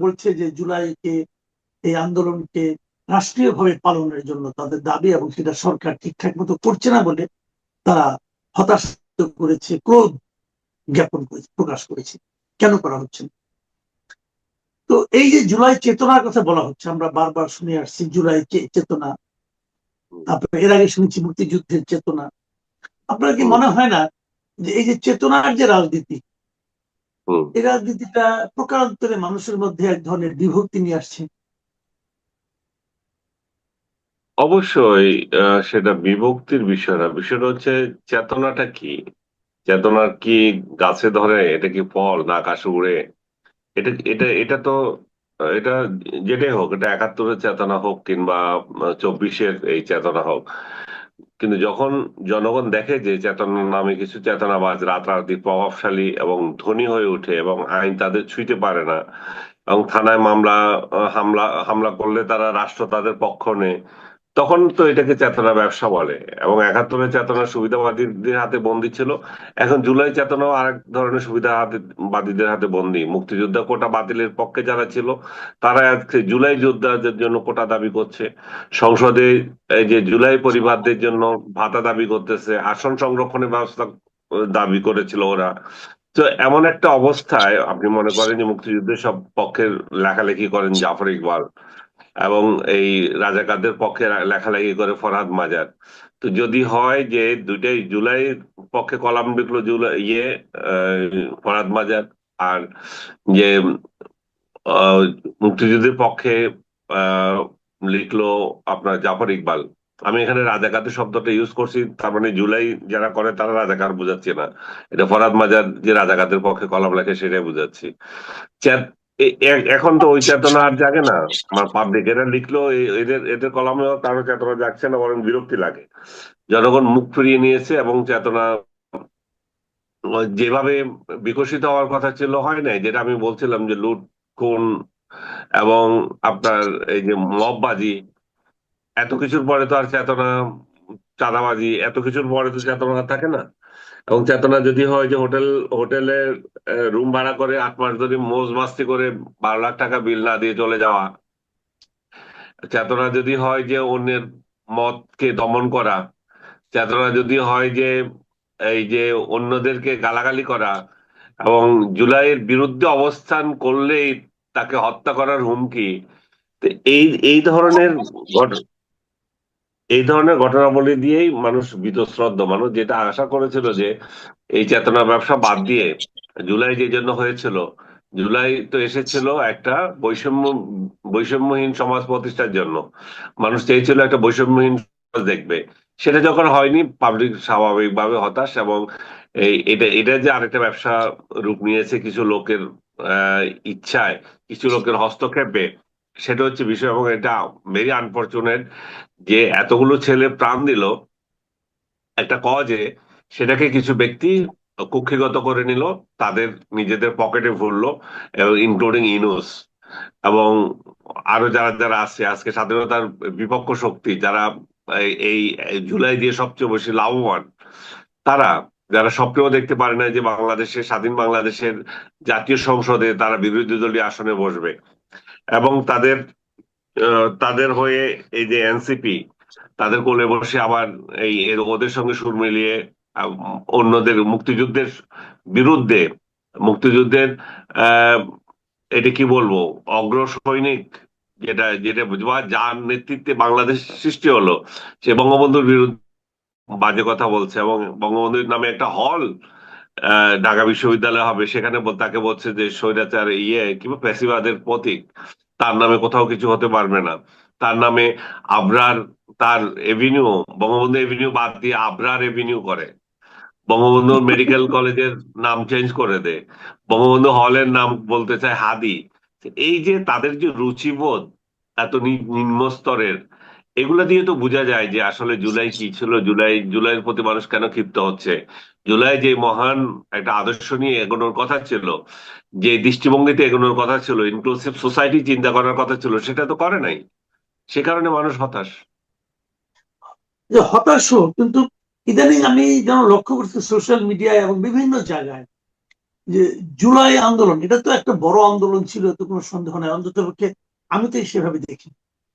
বলছে যে জুলাইকে, এই আন্দোলনকে রাষ্ট্রীয়ভাবে পালনের জন্য তাদের দাবি, এবং সেটা সরকার ঠিকঠাক মতো করছে না বলে তারা হতাশ করেছে, ক্রোধ জ্ঞাপন করেছে, প্রকাশ করেছে। কেন করা হচ্ছে না? তো এই যে জুলাই চেতনার কথা বলা হচ্ছে, আমরা বারবার শুনে আসছি জুলাই চেতনা, তারপরে এর আগে শুনেছি মুক্তিযুদ্ধের চেতনা। আপনার কি মনে হয় না যে এই যে চেতনার যে রাজনীতি, এই রাজনীতিটা প্রকারান্তরে মানুষের মধ্যে এক ধরনের বিভক্তি নিয়ে আসছে? অবশ্যই সেটা বিভক্তির বিষয় না, বিষয়টা হচ্ছে চেতনাটা কি। চেতনার কি গাছে ধরে, এটা কি ফল না আকাশে উড়ে? এটা এটা এটা তো এটা যেটাই হোক, এটা 71-এর চেতনা হোক কিংবা 24-এর এই চেতনা হোক, কিন্তু যখন জনগণ দেখে যে চেতনার নামে কিছু চেতনাবাজ রাতারাতি প্রভাবশালী এবং ধনী হয়ে ওঠে এবং আইন তাদের ছুঁইতে পারে না, এবং থানায় মামলা হামলা হামলা করলে তারা রাষ্ট্র তাদের পক্ষ নেয়, তখন তো এটাকে চেতনা ব্যবসা বলে। এবং 71-এর চেতনা সুবিধাবাদীদের হাতে বন্দী ছিল, এখন জুলাই চেতনাও আরেক ধরনের সুবিধাবাদীদের হাতে বন্দী। মুক্তিযোদ্ধা কোটা বাতিলের পক্ষে যারা ছিল, তারা আজকে জুলাই যোদ্ধাদের জন্য কোটা দাবি করছে। সংসদে এই যে জুলাই পরিবারদের জন্য ভাতা দাবি করতেছে, আসন সংরক্ষণের ব্যবস্থা দাবি করেছিল ওরা। তো এমন একটা অবস্থায় আপনি মনে করেন যে মুক্তিযুদ্ধের সব পক্ষের লেখালেখি করেন জাফর ইকবাল, এবং এই রাজাকারদের পক্ষে লেখালেখি করে ফরহাদ মাজার। তো যদি হয় যে দুইটাই জুলাইয়ের পক্ষে কলাম লিখলো জুলাই আহ, ফরহাদ মাজার, আর যে আহ, মুক্তিযুদ্ধের পক্ষে আহ, লিখলো আপনার জাফর ইকবাল। আমি এখানে রাজাকারদের শব্দটা ইউজ করছি, তার মানে জুলাই যারা করে তারা রাজাকার বোঝাচ্ছি না, এটা ফরহাদ মাজার যে রাজাকারদের পক্ষে কলাম লেখে সেটাই বুঝাচ্ছি। এখন তো ওই চেতনা আর জাগে না। আমার পাবলিক এরা লিখলো, এদের এদের কলমেও কারো চেতনা জাগছে না, বরং বিরক্তি লাগে। জনগণ মুখ ফিরিয়ে নিয়েছে এবং চেতনা যেভাবে বিকশিত হওয়ার কথা ছিল হয় নাই, যেটা আমি বলছিলাম যে লুট, খুন এবং আপনার এই যে মববাজি, এত কিছুর পরে তো আর চেতনা, চাঁদাবাজি, এত কিছুর পরে তো চেতনা থাকে না। এবং চেতনা যদি হয় যে হোটেলে রুম ভাড়া করে 8 মাস ধরে মৌজ মাস্তি করে 12 লাখ টাকা বিল না দিয়ে চলে যাওয়া, চেতনা যদি হয় যে অন্যের মতকে দমন করা, চেতনা যদি হয় যে এই যে অন্যদেরকে গালাগালি করা, এবং জুলাইয়ের বিরুদ্ধে অবস্থান করলেই তাকে হত্যা করার হুমকি, তো এই এই ধরনের ঘট- এই ধরনের ঘটনাবলী দিয়েই মানুষ বীতশ্রদ্ধ। মানুষ যেটা আশা করেছিল যে এই চেতনা ব্যবসা বাদ দিয়ে, জুলাই যে জন্য হয়েছিল, জুলাই তো এসেছিল একটা বৈষম্যহীন সমাজ প্রতিষ্ঠার জন্য। মানুষ চেয়েছিল একটা বৈষম্যহীন সমাজ দেখবে। সেটা যখন হয়নি, পাবলিক স্বাভাবিকভাবে হতাশ, এবং এটা এটা যে আরেকটা ব্যবসা রূপ নিয়েছে কিছু লোকের আহ ইচ্ছায়, কিছু লোকের হস্তক্ষেপে, সেটা হচ্ছে বিষয়। এবং এটা ভেরি আনফরচুনেট যে এতগুলো ছেলে প্রাণ দিল একটা কজে, সেটাকে কিছু ব্যক্তি কুক্ষিগত করে নিল, তাদের নিজেদের পকেটে ভরলো, ইনক্লুডিং ইনুস এবং আরো যারা যারা আছে আজকে স্বাধীনতার বিপক্ষ শক্তি, যারা এই জুলাই দিয়ে সবচেয়ে বেশি লাভবান, তারা, যারা স্বপ্নেও দেখতে পারে না যে বাংলাদেশের স্বাধীন বাংলাদেশের জাতীয় সংসদে তারা বিরোধী দলীয় আসনে বসবে, এবং তাদের হয়ে এই যে এনসিপি, তাদের কোলে বসে আবার ওদের সঙ্গে সুর মিলিয়ে অন্যদের মুক্তিযুদ্ধের বিরুদ্ধে, মুক্তিযুদ্ধের আহ এটা কি বলবো, অগ্র সৈনিক, যেটা যেটা বুঝবা, যার নেতৃত্বে বাংলাদেশ সৃষ্টি হলো, সে বঙ্গবন্ধুর বিরুদ্ধে বাজে কথা বলছে। এবং বঙ্গবন্ধুর নামে একটা হল ঢাকা বিশ্ববিদ্যালয় হবে, সেখানে তাকে বলছে যে স্বৈরাচার কিংবা ফ্যাসিবাদের প্রতীক, তার নামে কোথাও কিছু হতে পারবে না। তার নামে আবরার, তার এভিনিউ, বঙ্গবন্ধু এভিনিউ বাদ দিয়ে আবরার এভিনিউ করে, বঙ্গবন্ধু মেডিকেল কলেজের নাম চেঞ্জ করে দেয়, বঙ্গবন্ধু হলের নাম বলতে চায় হাদি। এই যে তাদের যে রুচিবোধ এত নিম্ন স্তরের, এগুলা দিয়ে তো বোঝা যায় যে আসলে জুলাই কি ছিল, জুলাইয়ের প্রতি মানুষ কেন ক্ষিপ্ত হচ্ছে। জুলাই যে মহান একটা আদর্শ নিয়ে এগোনোর কথা ছিল, যে দৃষ্টিভঙ্গিতে এগোনোর কথা ছিল, ইনক্লুসিভ সোসাইটি চিন্তা করার কথা ছিল, সেটা তো করে নাই। সে কারণে মানুষ হতাশ। যে হতাশ, কিন্তু ইদানিং আমি যেন লক্ষ্য করছি সোশ্যাল মিডিয়ায় এবং বিভিন্ন জায়গায় যে জুলাই আন্দোলন এটা তো একটা বড় আন্দোলন ছিল, তো কোনো সন্দেহ নাই, অন্তত পক্ষে আমি তো সেভাবে দেখি।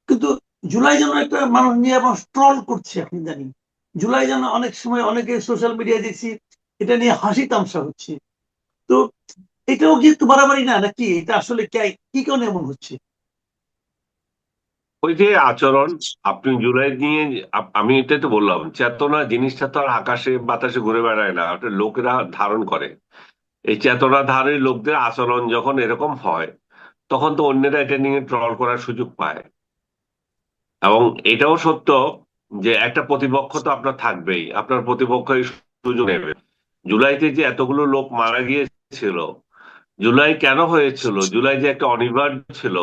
কিন্তু জুলাই যেন একটা মানুষ নিয়ে এবং ট্রল করছে, আপনি জানেন জুলাই যেন অনেক সময় অনেকে সোশ্যাল মিডিয়ায় দেখছি এটা নিয়ে হাসি তামসা হচ্ছে। তো এটাও কি একটু বাড়াবাড়ি না, নাকি এটা আসলে কি কারণে এমন হচ্ছে? ওই যে আচরণ, আপনি জুলাই নিয়ে আমি এটাই তো বললাম, চেতনা জিনিসটা তো আর আকাশে বাতাসে ঘুরে বেড়ায় না, ওটা লোকেরা ধারণ করে। এই চেতনাধারী লোকদের আচরণ যখন এরকম হয়, তখন তো অন্যরা এটা নিয়ে ট্রল করার সুযোগ পায়। এবং এটাও সত্য যে একটা প্রতিপক্ষ তো আপনার থাকবেই, আপনার প্রতিপক্ষ এই সুযোগ নেবে। জুলাইতে যে এতগুলো লোক মারা গিয়েছিল, জুলাই কেন হয়েছিল? জুলাই যে একটা অনিবার্য ছিল।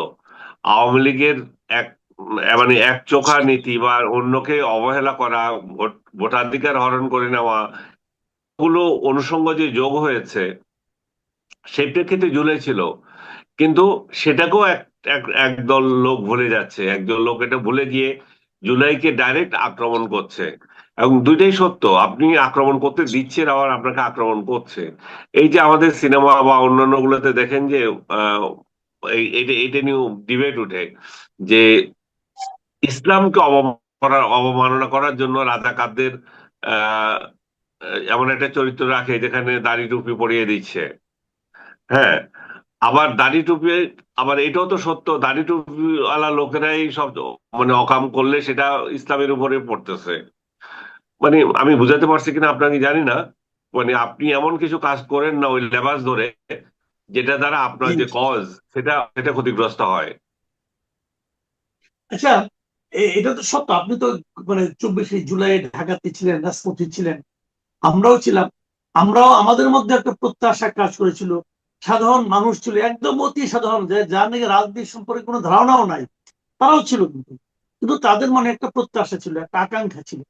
আওয়ামী লীগের এক মানে এক চোখা নীতি বা অন্যকে অবহেলা করা, ভোটাধিকার হরণ করে নেওয়া, গুলো অনুষঙ্গ যে যোগ হয়েছে, সেই প্রেক্ষিতে জুলাই ছিল। কিন্তু সেটাকেও একদল লোক ভুলে যাচ্ছে, একদল লোক এটা ভুলে গিয়ে জুলাইকে ডাইরেক্ট আক্রমণ করছে। এবং দুইটাই সত্য, আপনি আক্রমণ করতে দিচ্ছেন, আবার আপনাকে আক্রমণ করছে। এই যে আমাদের সিনেমা বা অন্যান্য গুলোতে দেখেন যে আহ, এটা এটা নিয়ে ডিবেট উঠে যে ইসলামকে অবমাননা করার জন্য রাজাকারদের আহ এমন একটা চরিত্র রাখে যেখানে দাড়ি টুপি পরিয়ে দিচ্ছে। হ্যাঁ, আবার দাড়ি টুপি, আবার এটাও তো সত্য, দাড়ি টুপিওয়ালা লোকেরাই সব মানে অকাম করলে সেটা ইসলামের উপরে পড়তেছে। মানে আমি বুঝাতে পারছি কিনা আপনাকে জানি না। মানে আপনি এমন কিছু কাজ করেন না ওই লেবাস ধরে, যেটা দ্বারা আপনার জি। যে কজ সেটা সেটা ক্ষতিগ্রস্ত হয়। আচ্ছা, এটা তো সত্য, আপনি তো মানে 24শে জুলাই ঢাকাতে ছিলেন, রাজপথে ছিলেন, আমরাও ছিলাম। আমরাও আমাদের মধ্যে একটা প্রত্যাশা কাজ করেছিল, সাধারণ মানুষ ছিল একদম অতি সাধারণ, যার নাকি রাজনীতি সম্পর্কে কোনো ধারণাও নাই, তারাও ছিল, কিন্তু কিন্তু তাদের মনে একটা প্রত্যাশা ছিল, একটা আকাঙ্ক্ষা ছিল।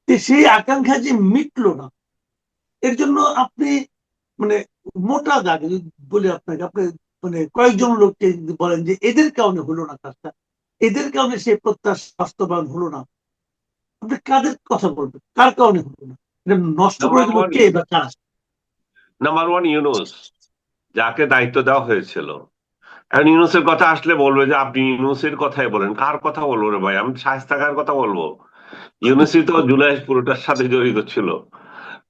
তো সেই আকাঙ্ক্ষা যে মিটলো না, এর জন্য আপনি মানে মোটা দাগে যদি বলি আপনাকে, আপনি মানে কয়েকজন লোককে যদি বলেন যে এদের কারণে হলো না কাজটা, এদের কারণে সেই প্রত্যাশা বাস্তবায়ন হলো না, আপনি কাদের কথা বলবেন, কার কারণে হলো না? এটা নষ্ট করে নাম্বার দিল ওয়ান কে বা কারা? নাম্বার ওয়ান ইউনুস, যাকে দায়িত্ব দেওয়া হয়েছিল। এখন ইউনুসের কথা আসলে বলবে যে আপনি ইউনুসের কথাই বলেন, কার কথা বলবো রে ভাই? আমি শায়েস্তা খানের কথা বলবো। ইউনুসই তো জুলাই পুরোটার সাথে জড়িত ছিল।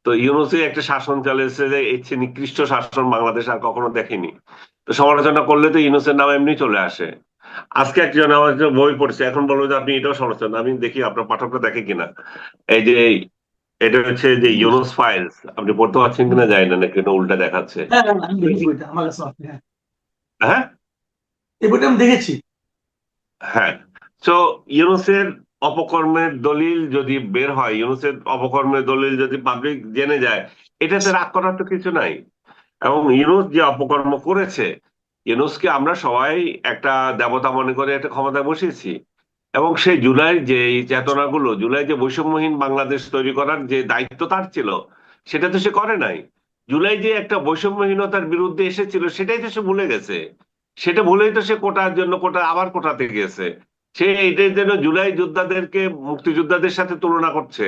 তো ইউনুসই একটা শাসন চালিয়েছে যে এর চেয়ে নিকৃষ্ট শাসন বাংলাদেশ আর কখনো দেখেনি। তো সমালোচনা করলে তো ইউনুসের নাম এমনি চলে আসে। আজকে একজন আমার একটা বই পড়ছে, এখন বলবো যে আপনি এটাও সমালোচনা, আমি দেখি আপনার পাঠকরা দেখে কিনা। এই যে এটা হচ্ছে যে ইউনুস ফাইলস, আপনি পড়তে পারছেন কিনা জানি না, নাকি এটা উল্টা দেখাচ্ছে। হ্যাঁ হ্যাঁ, আমি দেখেছি বইটা, আমার কাছে আছে, হ্যাঁ হ্যাঁ, এই বইটা আমি দেখেছি। হ্যাঁ। তো ইউনুসের অপকর্মের দলিল যদি বের হয়, ইউনুসের অপকর্মের দলিল যদি পাবলিক জেনে যায়, এটাতে রাগ করার তো কিছু নাই। এবং ইউনুস যে অপকর্ম করেছে, ইউনুসকে আমরা সবাই একটা দেবতা মনে করে একটা ক্ষমতায় বসিয়েছি। এবং সেই জুলাই যে এই চেতনাগুলো, জুলাই যে বৈষম্যহীন বাংলাদেশ তৈরি করার যে দায়িত্ব তার ছিল, সেটা তো সে করে নাই। জুলাই যে একটা বৈষম্যহীনতার বিরুদ্ধে এসেছিল, সেটাই তো সে ভুলে গেছে। সেটা ভুলেই তো সে কোটার জন্য কোটা আবার কোটাতে গেছে। সে এটাই যেন জুলাই যোদ্ধাদেরকে মুক্তিযোদ্ধাদের সাথে তুলনা করছে,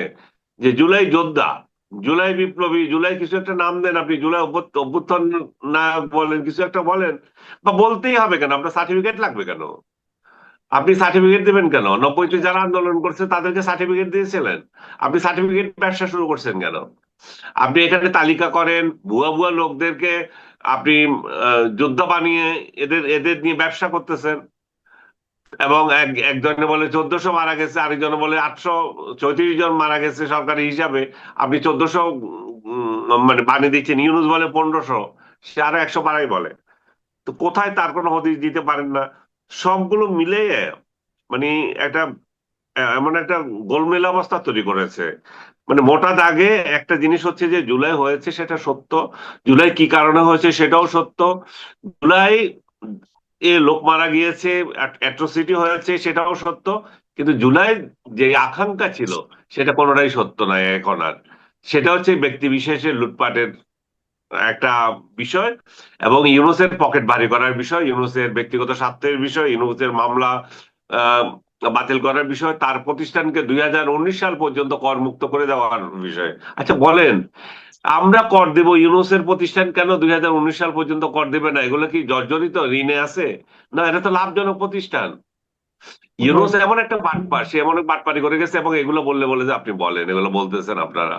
যে জুলাই যোদ্ধা, জুলাই বিপ্লবী, জুলাই কিছু একটা নাম দেন আপনি, জুলাই অভ্যুত্থান না বলেন, কিছু একটা বলেন। বা বলতেই হবে কেন? আপনার সার্টিফিকেট লাগবে কেন? আপনি সার্টিফিকেট দিবেন কেন? 90-তে যারা আন্দোলন করছে তাদেরকে সার্টিফিকেট দিয়েছিলেন, আপনি সার্টিফিকেট ব্যবসা শুরু করছেন কেন? আপনি এখানে তালিকা করেন ভুয়া ভুয়া লোকদেরকে, আপনি যোদ্ধা বানিয়ে এদের এদের নিয়ে ব্যবসা করতেছেন। এবং একজনে বলে 1400 মারা গেছে, আরেকজনে বলে 834 জন মারা গেছে সরকারি হিসাবে। আপনি 1400 মানে বানিয়ে দিচ্ছেন, ইউনুস বলে 1500, সে আরো 100 বাড়াই বলে। তো কোথায় তার কোনো হদিস দিতে পারেন না। সবগুলো মিলে মানে একটা এমন একটা গোলমেলে অবস্থা তৈরি করেছে। মানে মোটা দাগে একটা জিনিস হচ্ছে যে জুলাই হয়েছে সেটা সত্য, জুলাই কি কারণে হয়েছে সেটাও সত্য, জুলাই লোক মারা গিয়েছে, অ্যাট্রোসিটি হয়েছে সেটাও সত্য। কিন্তু জুলাই যে আকাঙ্ক্ষা ছিল সেটা কোনোটাই সত্য নয় এখন আর। সেটা হচ্ছে ব্যক্তি বিশেষের লুটপাটের একটা বিষয়, এবং ইউনুসের পকেট ভারী করার বিষয়, ইউনুসের ব্যক্তিগত স্বার্থের বিষয়, ইউনুসের মামলা আহ, বাতিল করার বিষয়, তার প্রতিষ্ঠানকে 2019 সাল পর্যন্ত করমুক্ত করে দেওয়ার বিষয়। আচ্ছা বলেন, আমরা কর দেব, ইউনুসের প্রতিষ্ঠান কেন 2019 সাল পর্যন্ত কর দেবে না? এগুলো কি জর্জরিত ঋণে আছে? না, এটা তো লাভজনক প্রতিষ্ঠান। ইউনুস এমন একটা বাটপার, সে এমন বাটপারি করে গেছে, এবং এগুলো বললে বলে যে আপনি বলেন, এগুলো বলতেছেন আপনারা।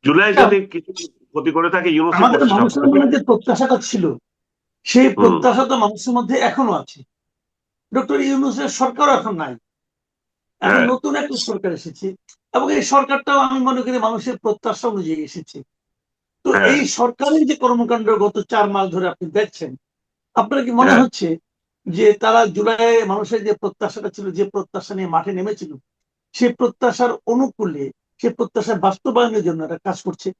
জুলাই যদি কিছু ক্ষতি করে থাকে, ইউনুসই আমাদের করছে মানুষের সবকিছু। মনে যে প্রত্যাশাটা ছিল, সেই হুম। প্রত্যাশা তো মানুষের মধ্যে এখনো আছে। ডক্টর ইউনূসের সরকার এখন নাই, এখন হ্যাঁ। নতুন একটা সরকার এসেছে, এবং এই সরকারটাও আমি মনে করি মানুষের প্রত্যাশা অনুযায়ী এসেছে। তো হ্যাঁ। এই সরকারের যে কর্মকাণ্ড গত 4 মাস ধরে আপনি দেখছেন, আপনার কি মনে হ্যাঁ। হচ্ছে যে তারা জুলাই মানুষের যে প্রত্যাশাটা ছিল, যে প্রত্যাশা নিয়ে মাঠে নেমেছিল, সেই প্রত্যাশার অনুকূলে, সে প্রত্যাশা বাস্তবায়নের জন্য একটা কাজ করছে?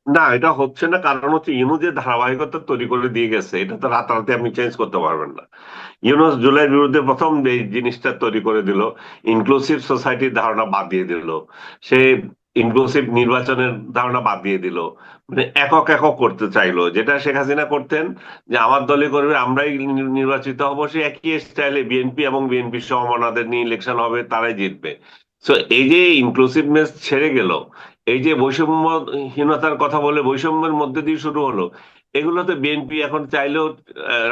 না, এটা হচ্ছে না, কারণ হচ্ছে ইউনূস যে ধারাবাহিকতা তৈরি করে দিয়ে গেছে, এটা তো রাতারাতি আপনি চেঞ্জ করতে পারবেন না। ইউনূস জুলাইয়ের বিরুদ্ধে প্রথম এই জিনিসটা তৈরি করে দিল, ইনক্লুসিভ সোসাইটির ধারণা বাদ দিয়ে দিল। সে ইনক্লুসিভ নির্বাচনের ধারণা বাদ দিয়ে দিল। মানে একক একক করতে চাইলো, যেটা শেখ হাসিনা করতেন, যে আমার দলই করবে, আমরাই নির্বাচিত হব, সে একই স্টাইলে বিএনপি এবং বিএনপি সমমনাদের নিয়ে ইলেকশন হবে, তারাই জিতবে। তো এই যে ইনক্লুসিভনেস ছেড়ে গেল, এই যে বৈষম্যহীনতার কথা বলে বৈষম্যের মধ্যে দিয়ে শুরু হলো, এগুলো তো বিএনপি এখন চাইলেও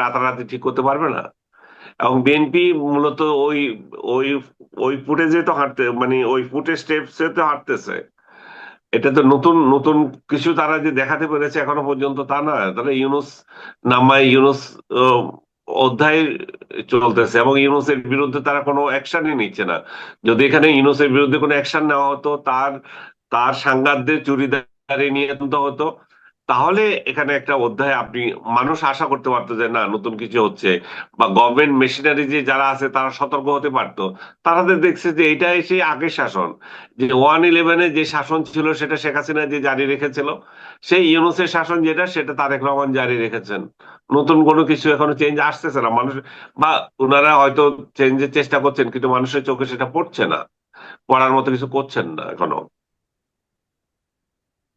রাতারাতি ঠিক করতে পারবে না। এবং বিএনপি মূলত ওই ওই ওই ফুটেজে তো হাঁটতে, মানে ওই ফুটেজ স্টেপসে তো হাঁটতেছে। এটা তো নতুন নতুন কিছু তারা যে দেখাতে পেরেছে এখনো পর্যন্ত, তা না। তাহলে ইউনুস নামায় ইউনুস আহ, অধ্যায় চলতেছে, এবং ইউনুসের বিরুদ্ধে তারা কোনো অ্যাকশনই নিচ্ছে না। যদি এখানে ইউনুসের বিরুদ্ধে কোনো অ্যাকশন নেওয়া হতো, তার তার সাংঘাতদের চুরিদারে নিয়ে তুলতে হতো, তাহলে এখানে একটা অধ্যায় আপনি, মানুষ আশা করতে পারতো যে না, নতুন কিছু হচ্ছে, বা গভর্নমেন্ট মেশিনারি যে যারা আছে তারা সতর্ক হতে পারতো। তারা তো দেখছে যে এটাই সেই আগের শাসন, যে 1/11 যে শাসন ছিল সেটা শেখ হাসিনা যে জারি রেখেছিল, সেই ইউনূসের শাসন যেটা, সেটা তারেক রহমান জারি রেখেছেন। নতুন কোনো কিছু এখনো চেঞ্জ আসতেছে না মানুষ, বা ওনারা হয়তো চেঞ্জের চেষ্টা করছেন, কিন্তু মানুষের চোখে সেটা পড়ছে না, পড়ার মতো কিছু করছেন না এখনো।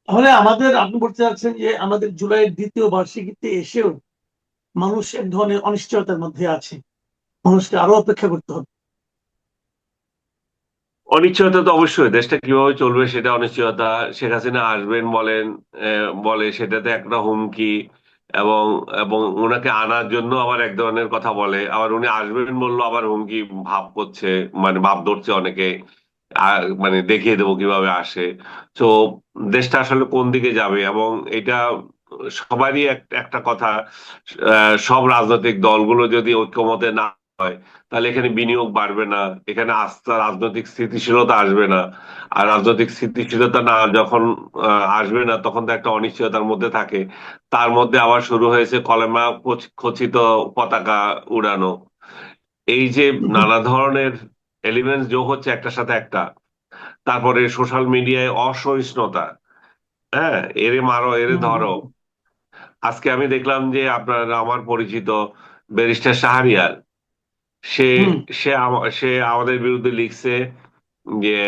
তাহলে আমাদের, আপনি বলতে চাচ্ছেন যে আমাদের জুলাইয়ের দ্বিতীয় বার্ষিকীতে এসেও মানুষ এক ধরনের অনিশ্চয়তার মধ্যে আছে, মানুষকে আরো অপেক্ষা করতে হবে? অনিশ্চয়তা তো অবশ্যই, দেশটা কিভাবে চলবে সেটা অনিশ্চয়তা। শেখ হাসিনা আসবেন বলেন, বলে সেটাতে একটা হুমকি, এবং এবং ওনাকে আনার জন্য আবার এক ধরনের কথা বলে, আবার উনি আসবেন বললো আবার হুমকি ভাব করছে, মানে ভাব ধরছে অনেকে, মানে দেখিয়ে দেবো কিভাবে আসে। তো দেশটা আসলে কোন দিকে যাবে, এবং এটা সবারই একটা কথা, সব রাজনৈতিক দলগুলো যদি ঐক্যমতে না হয়, তাহলে এখানে বিনিয়োগ বাড়বে না, এখানে আস্থা, রাজনৈতিক স্থিতিশীলতা আসবে না। আর রাজনৈতিক স্থিতিশীলতা না যখন আসবে না, তখন তো একটা অনিশ্চয়তার মধ্যে থাকে। তার মধ্যে আবার শুরু হয়েছে কলেমা খচিত পতাকা উড়ানো। এই যে নানা ধরনের এলিমেন্টস যোগ হচ্ছে একটার সাথে একটা, তারপরে সোশ্যাল মিডিয়ায় অসহিষ্ণুতা, হ্যাঁ, এরে মারো এরে ধরো। আজকে আমি দেখলাম যে আপনার আমার পরিচিত ব্যারিস্টার শাহরিয়ার, সে হুম। সে আমাদের বিরুদ্ধে লিখছে যে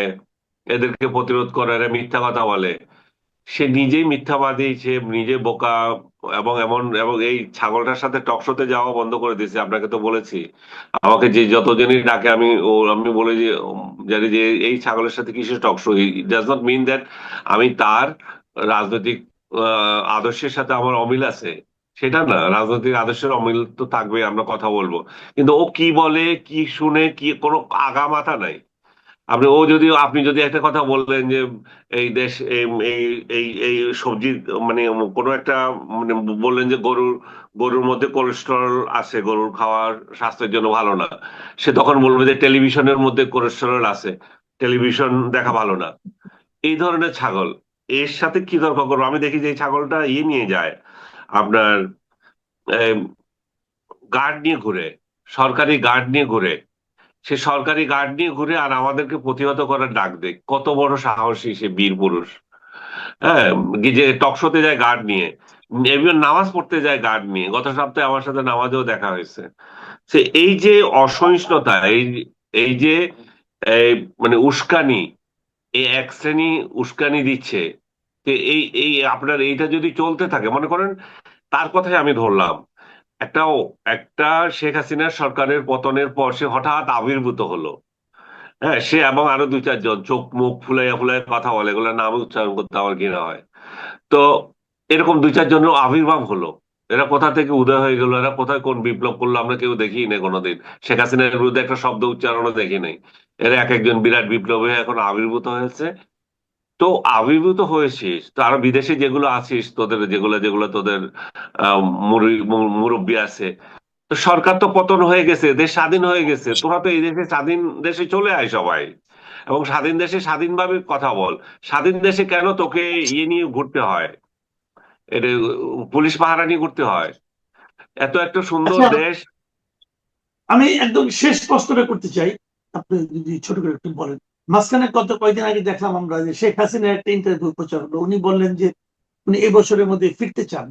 এদেরকে প্রতিরোধ করে, এরা মিথ্যা কথা বলে। সে নিজেই মিথ্যাবাদী, সে নিজে বোকা। এবং এই ছাগলটার সাথে টকশোতে যাওয়া বন্ধ করে দিয়েছে, আপনাকে তো বলেছি। আমাকে যে যতজনই ডাকে, আমি বলে যে জানি যে এই ছাগলের সাথে কিসের talk show. It does not mean that আমি তার রাজনৈতিক আদর্শের সাথে আমার অমিল আছে, সেটা না। রাজনৈতিক আদর্শের অমিল তো থাকবে, আমরা কথা বলবো, কিন্তু ও কি বলে, কি শুনে, কি কোনো আগা মাথা নাই। আপনি যদি একটা কথা বললেন যে এই দেশ, এই এই এই সবজি, মানে কোনো একটা, মানে বললেন যে গরুর মধ্যে কোলেস্টেরল আছে, গরুর খাওয়ার স্বাস্থ্যের জন্য ভালো না, সে তখন বলবে যে টেলিভিশনের মধ্যে কোলেস্টেরল আছে, টেলিভিশন দেখা ভালো না। এই ধরনের ছাগল, এর সাথে কি তর্ক করবো? আমি দেখি যে এই ছাগলটা নিয়ে যায় আপনার গার্ড নিয়ে ঘুরে, সরকারি গার্ড নিয়ে ঘুরে। সে সরকারি গার্ড নিয়ে ঘুরে আর আমাদেরকে প্রতিহত করার ডাক দেয়, কত বড় সাহসী সে বীর পুরুষ! হ্যাঁ, যে টকশোতে যায় গার্ড নিয়ে, even নামাজ পড়তে যায় গার্ড নিয়ে। গত সপ্তাহে আমার সাথে নামাজেও দেখা হয়েছে। সে এই যে অসহিষ্ণুতা, এই যে এই মানে উস্কানি, এই এক শ্রেণী উস্কানি দিচ্ছে। তো এই আপনার এইটা যদি চলতে থাকে, মনে করেন, তার কথাই আমি ধরলাম, একটা একটা শেখ হাসিনার সরকারের পতনের পর সে হঠাৎ আবির্ভূত হলো, হ্যাঁ, সে এবং আরো 2-4 জন চোখ মুখ ফুলাইয়া ফুলাইয়া কথা বলে, এগুলোর নাম উচ্চারণ করতে আমার ঘৃণা হয়। তো এরকম 2-4 জনের আবির্ভাব হলো। এরা কোথা থেকে উদয় হয়ে গেল, এরা কোথায় কোন বিপ্লব করলো আমরা কেউ দেখিই নাই কোনোদিন। শেখ হাসিনার বিরুদ্ধে একটা শব্দ উচ্চারণও দেখি নাই। এরা এক একজন বিরাট বিপ্লবী হয়ে এখন আবির্ভূত হয়েছে। তো আবির্ভূত হয়েছিস তো আরো বিদেশে যেগুলো আছিস, তোদের যেগুলো যেগুলো তোদের আহ মুরব্বী আছে, তো সরকার তো পতন হয়ে গেছে, দেশ স্বাধীন হয়ে গেছে, তোরা তো এই দেশে স্বাধীন দেশে চলে আয় সবাই, এবং স্বাধীন দেশে স্বাধীনভাবে কথা বল। স্বাধীন দেশে কেন তোকে ইয়ে নিয়ে ঘুরতে হয়, এটা পুলিশ পাহারা নিয়ে ঘুরতে হয়? এত একটা সুন্দর আচ্ছা, দেশ। আমি একদম শেষ প্রশ্নটা করতে চাই, আপনি যদি ছোট করে একটু বলেন। মাঝখানে কয়েকদিন আগে দেখলাম আমরা যে শেখ হাসিনার একটা ইন্টারভিউ প্রচার হলো, উনি বললেন যে উনি এই বছরের মধ্যে ফিরতে চান।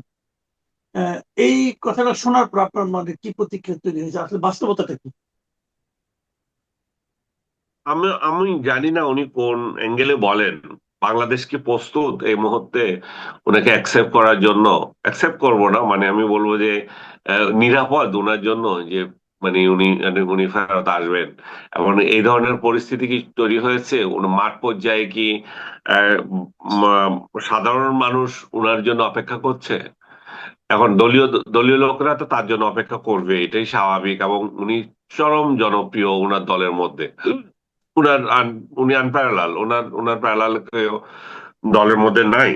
আহ, এই কথাটা শোনার পর আপনার মনে কি প্রতিক্রিয়া তৈরি হয়েছে, আসলে বাস্তবতাটা কি? আমি আমি জানি না উনি কোন অ্যাঙ্গেলে বলেন। বাংলাদেশ কি প্রস্তুত এই মুহূর্তে ওনাকে অ্যাকসেপ্ট করার জন্য? অ্যাকসেপ্ট করবো না, মানে আমি বলবো যে নিরাপদ ওনার জন্য, যে মানে উনি উনি ফেরত আসবেন? এবং এই ধরনের পরিস্থিতি কি তৈরি হয়েছে মাঠ পর্যায়ে কি আহ, সাধারণ মানুষ ওনার জন্য অপেক্ষা করছে? এখন দলীয় দলীয় লোকরা তো তার জন্য অপেক্ষা করবে, এটাই স্বাভাবিক। এবং উনি চরম জনপ্রিয় ওনার দলের মধ্যে। উনি আনপ্যারালাল, ওনার ওনার প্যারালাল দলের মধ্যে নাই।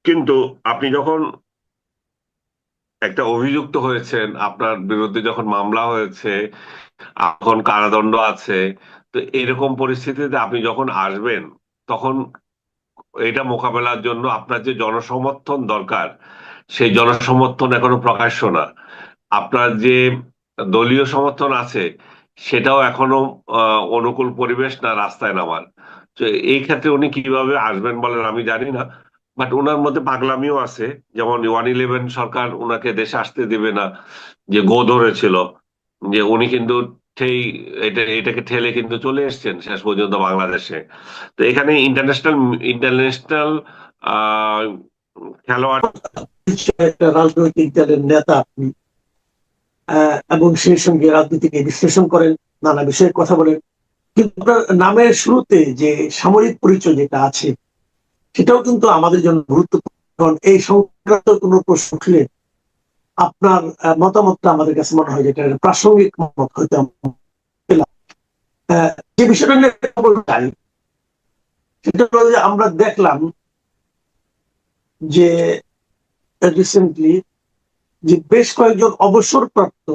কিন্তু আপনি যখন একটা অভিযুক্ত হয়েছেন, আপনার বিরুদ্ধে যখন মামলা হয়েছে, এখন কারাদণ্ড আছে, তো এরকম পরিস্থিতিতে আপনি যখন আসবেন, তখন এটা মোকাবেলার জন্য আপনার যে জনসমর্থন দরকার, সেই জনসমর্থন এখনো প্রকাশ্য না। আপনার যে দলীয় সমর্থন আছে, সেটাও এখনো অনুকূল পরিবেশ না রাস্তায় নামার। তো এই ক্ষেত্রে উনি কিভাবে আসবেন বলেন আমি জানি না। বাট ওনার মধ্যে পাগলামিও আছে। যেমন 111 সরকার ওনাকে দেশে আসতে দিবে না, যে গো ধরেছিল, যে উনি কিন্তু সেই এটাকে ঠেলে কিন্তু চলে এসেছেন শেষ পর্যন্ত বাংলাদেশে। তো এখানে ইন্টারন্যাশনাল ইন্টারন্যাশনাল আহ খেলোয়াড়। নিশ্চয়ই একটা রাজনৈতিক দলের নেতা আপনি, এবং সেই সঙ্গে রাজনীতিকে বিশ্লেষণ করেন, নানা বিষয়ে কথা বলেন। কিন্তু আপনার নামের শুরুতে যে সামরিক পরিচয় যেটা আছে, সেটাও কিন্তু আমাদের জন্য গুরুত্বপূর্ণ। কারণ এই সংক্রান্ত কোনো প্রশ্ন উঠলে আপনার মতামতটা আমাদের কাছে মনে হয় যেটা একটা প্রাসঙ্গিক মত হইতে আমরা পেলাম। যে বিষয়টা নিয়ে কথা বলতে চাই, সেটা হলো যে আমরা দেখলাম যে রিসেন্টলি যে বেশ কয়েকজন অবসরপ্রাপ্ত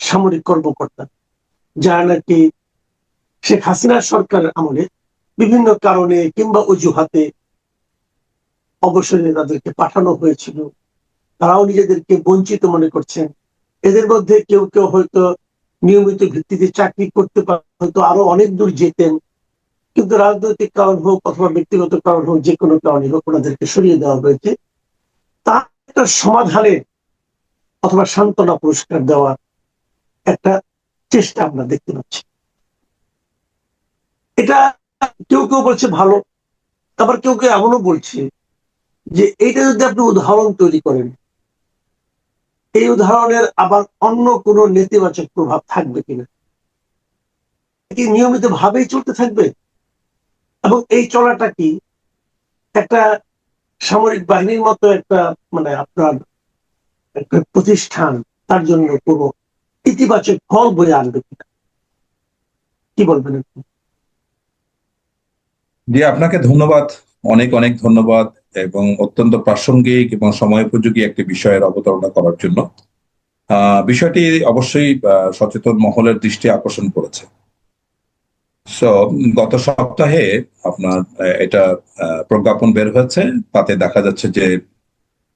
সামরিক কর্মকর্তা, যারা নাকি শেখ হাসিনার সরকারের আমলে বিভিন্ন কারণে কিংবা অজুহাতে অবসরে তাদেরকে পাঠানো হয়েছিল, তারাও নিজেদেরকে বঞ্চিত মনে করছেন। এদের মধ্যে কেউ কেউ হয়তো নিয়মিত ভিত্তিতে চাকরি করতে হয়তো আরো অনেক দূর যেতেন, কিন্তু রাজনৈতিক কারণ হোক অথবা ব্যক্তিগত কারণ হোক, যে কোনো কারণে হোক ওনাদেরকে সরিয়ে দেওয়া হয়েছে। তার একটা সমাধানের অথবা সান্ত্বনা পুরস্কার দেওয়ার একটা চেষ্টা আমরা দেখতে পাচ্ছি। এটা কেউ কেউ বলছে ভালো, আবার কেউ কেউ এমনও বলছে যে এইটা যদি আপনি উদাহরণ তৈরি করেন, এই উদাহরণের আবার অন্য কোনো নেতিবাচক প্রভাব থাকবে কিনা, কি নিয়মিত ভাবেই চলতে থাকবে, এবং এই চলাটা কি একটা সামরিক বাহিনীর মতো একটা মানে আপনার একটা প্রতিষ্ঠান, তার জন্য কোনো ইতিবাচক ফল বয়ে আনবে কিনা, কি বলবেন আপনি? জি, আপনাকে ধন্যবাদ, অনেক অনেক ধন্যবাদ, এবং অত্যন্ত প্রাসঙ্গিক এবং সময়োপযোগী একটি বিষয়ের অবতারণা করার জন্য। বিষয়টি অবশ্যই সচেতন মহলের দৃষ্টি আকর্ষণ করেছে। সো গত সপ্তাহে আপনার এটা প্রজ্ঞাপন বের হয়েছে, তাতে দেখা যাচ্ছে যে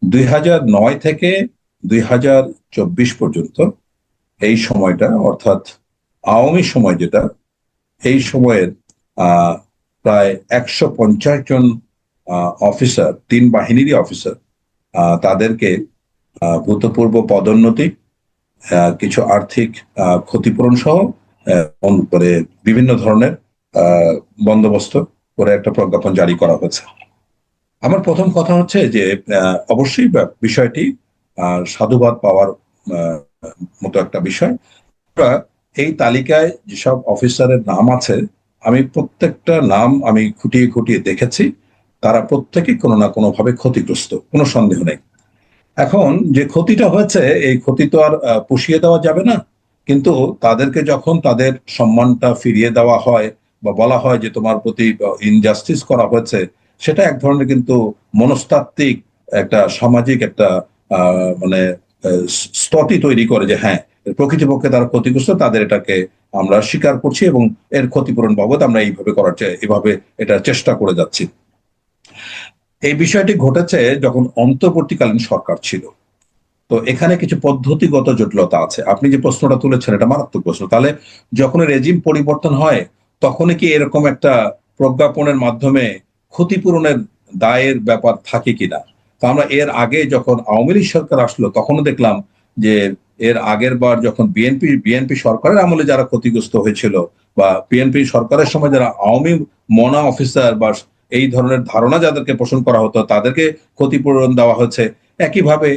2009 থেকে 2024 পর্যন্ত এই সময়টা, অর্থাৎ আওয়ামী সময় যেটা, এই সময়ের আহ প্রায় 150 জন অফিসার, 3 বাহিনীরই অফিসার, তাদেরকে ভূতপূর্ব পদোন্নতি, কিছু আর্থিক ক্ষতিপূরণ সহ করে বিভিন্ন ধরনের বন্দোবস্ত করে একটা প্রজ্ঞাপন জারি করা হয়েছে। আমার প্রথম কথা হচ্ছে যে অবশ্যই বিষয়টি সাধুবাদ পাওয়ার মতো একটা বিষয়। এই তালিকায় যেসব অফিসারের নাম আছে, আমি প্রত্যেকটা নাম আমি খুঁটিয়ে খুঁটিয়ে দেখেছি, তারা প্রত্যেকেই কোনো না কোনো ভাবে ক্ষতিগ্রস্ত, কোনো সন্দেহ নেই। এখন যে ক্ষতিটা হয়েছে, এই ক্ষতি তো আর পুষিয়ে দেওয়া যাবে না, কিন্তু তাদেরকে যখন তাদের সম্মানটা ফিরিয়ে দেওয়া হয় বা বলা হয় যে তোমার প্রতি ইনজাস্টিস করা হয়েছে, সেটা এক ধরনের কিন্তু মনস্তাত্ত্বিক একটা সামাজিক একটা মানে স্ততি তৈরি করে যে হ্যাঁ, প্রকৃতপক্ষে তারা ক্ষতিগ্রস্ত, তাদের এটাকে আমরা স্বীকার করছি এবং এর ক্ষতিপূরণ বাবদ আমরা এইভাবে এভাবে এটা চেষ্টা করে যাচ্ছি। এই বিষয়টি ঘটেছে যখন অন্তর্বর্তীকালীন সরকার ছিল। তো এখানে কিছু পদ্ধতিগত জটিলতা আছে। আপনি যে প্রশ্নটা তুলেছেন এটা মারাত্মক প্রশ্ন। তাহলে যখন রেজিম পরিবর্তন হয়, তখনই কি এরকম একটা প্রজ্ঞাপনের মাধ্যমে ক্ষতিপূরণের দায়ের ব্যাপার থাকে কিনা? তো আমরা এর আগে যখন আওয়ামী লীগ সরকার আসলো, তখনও দেখলাম যে এর আগের বার যখন বিএনপি সরকারের আমলে যারা ক্ষতিগ্রস্ত হয়েছিল, বা বিএনপি সরকারের সময় যারা আওয়ামী মনা অফিসার বা এই ধরনের ধারণা যাদেরকে পোষণ করা হতো, তাদেরকে ক্ষতিপূরণ দেওয়া হচ্ছে। একইভাবে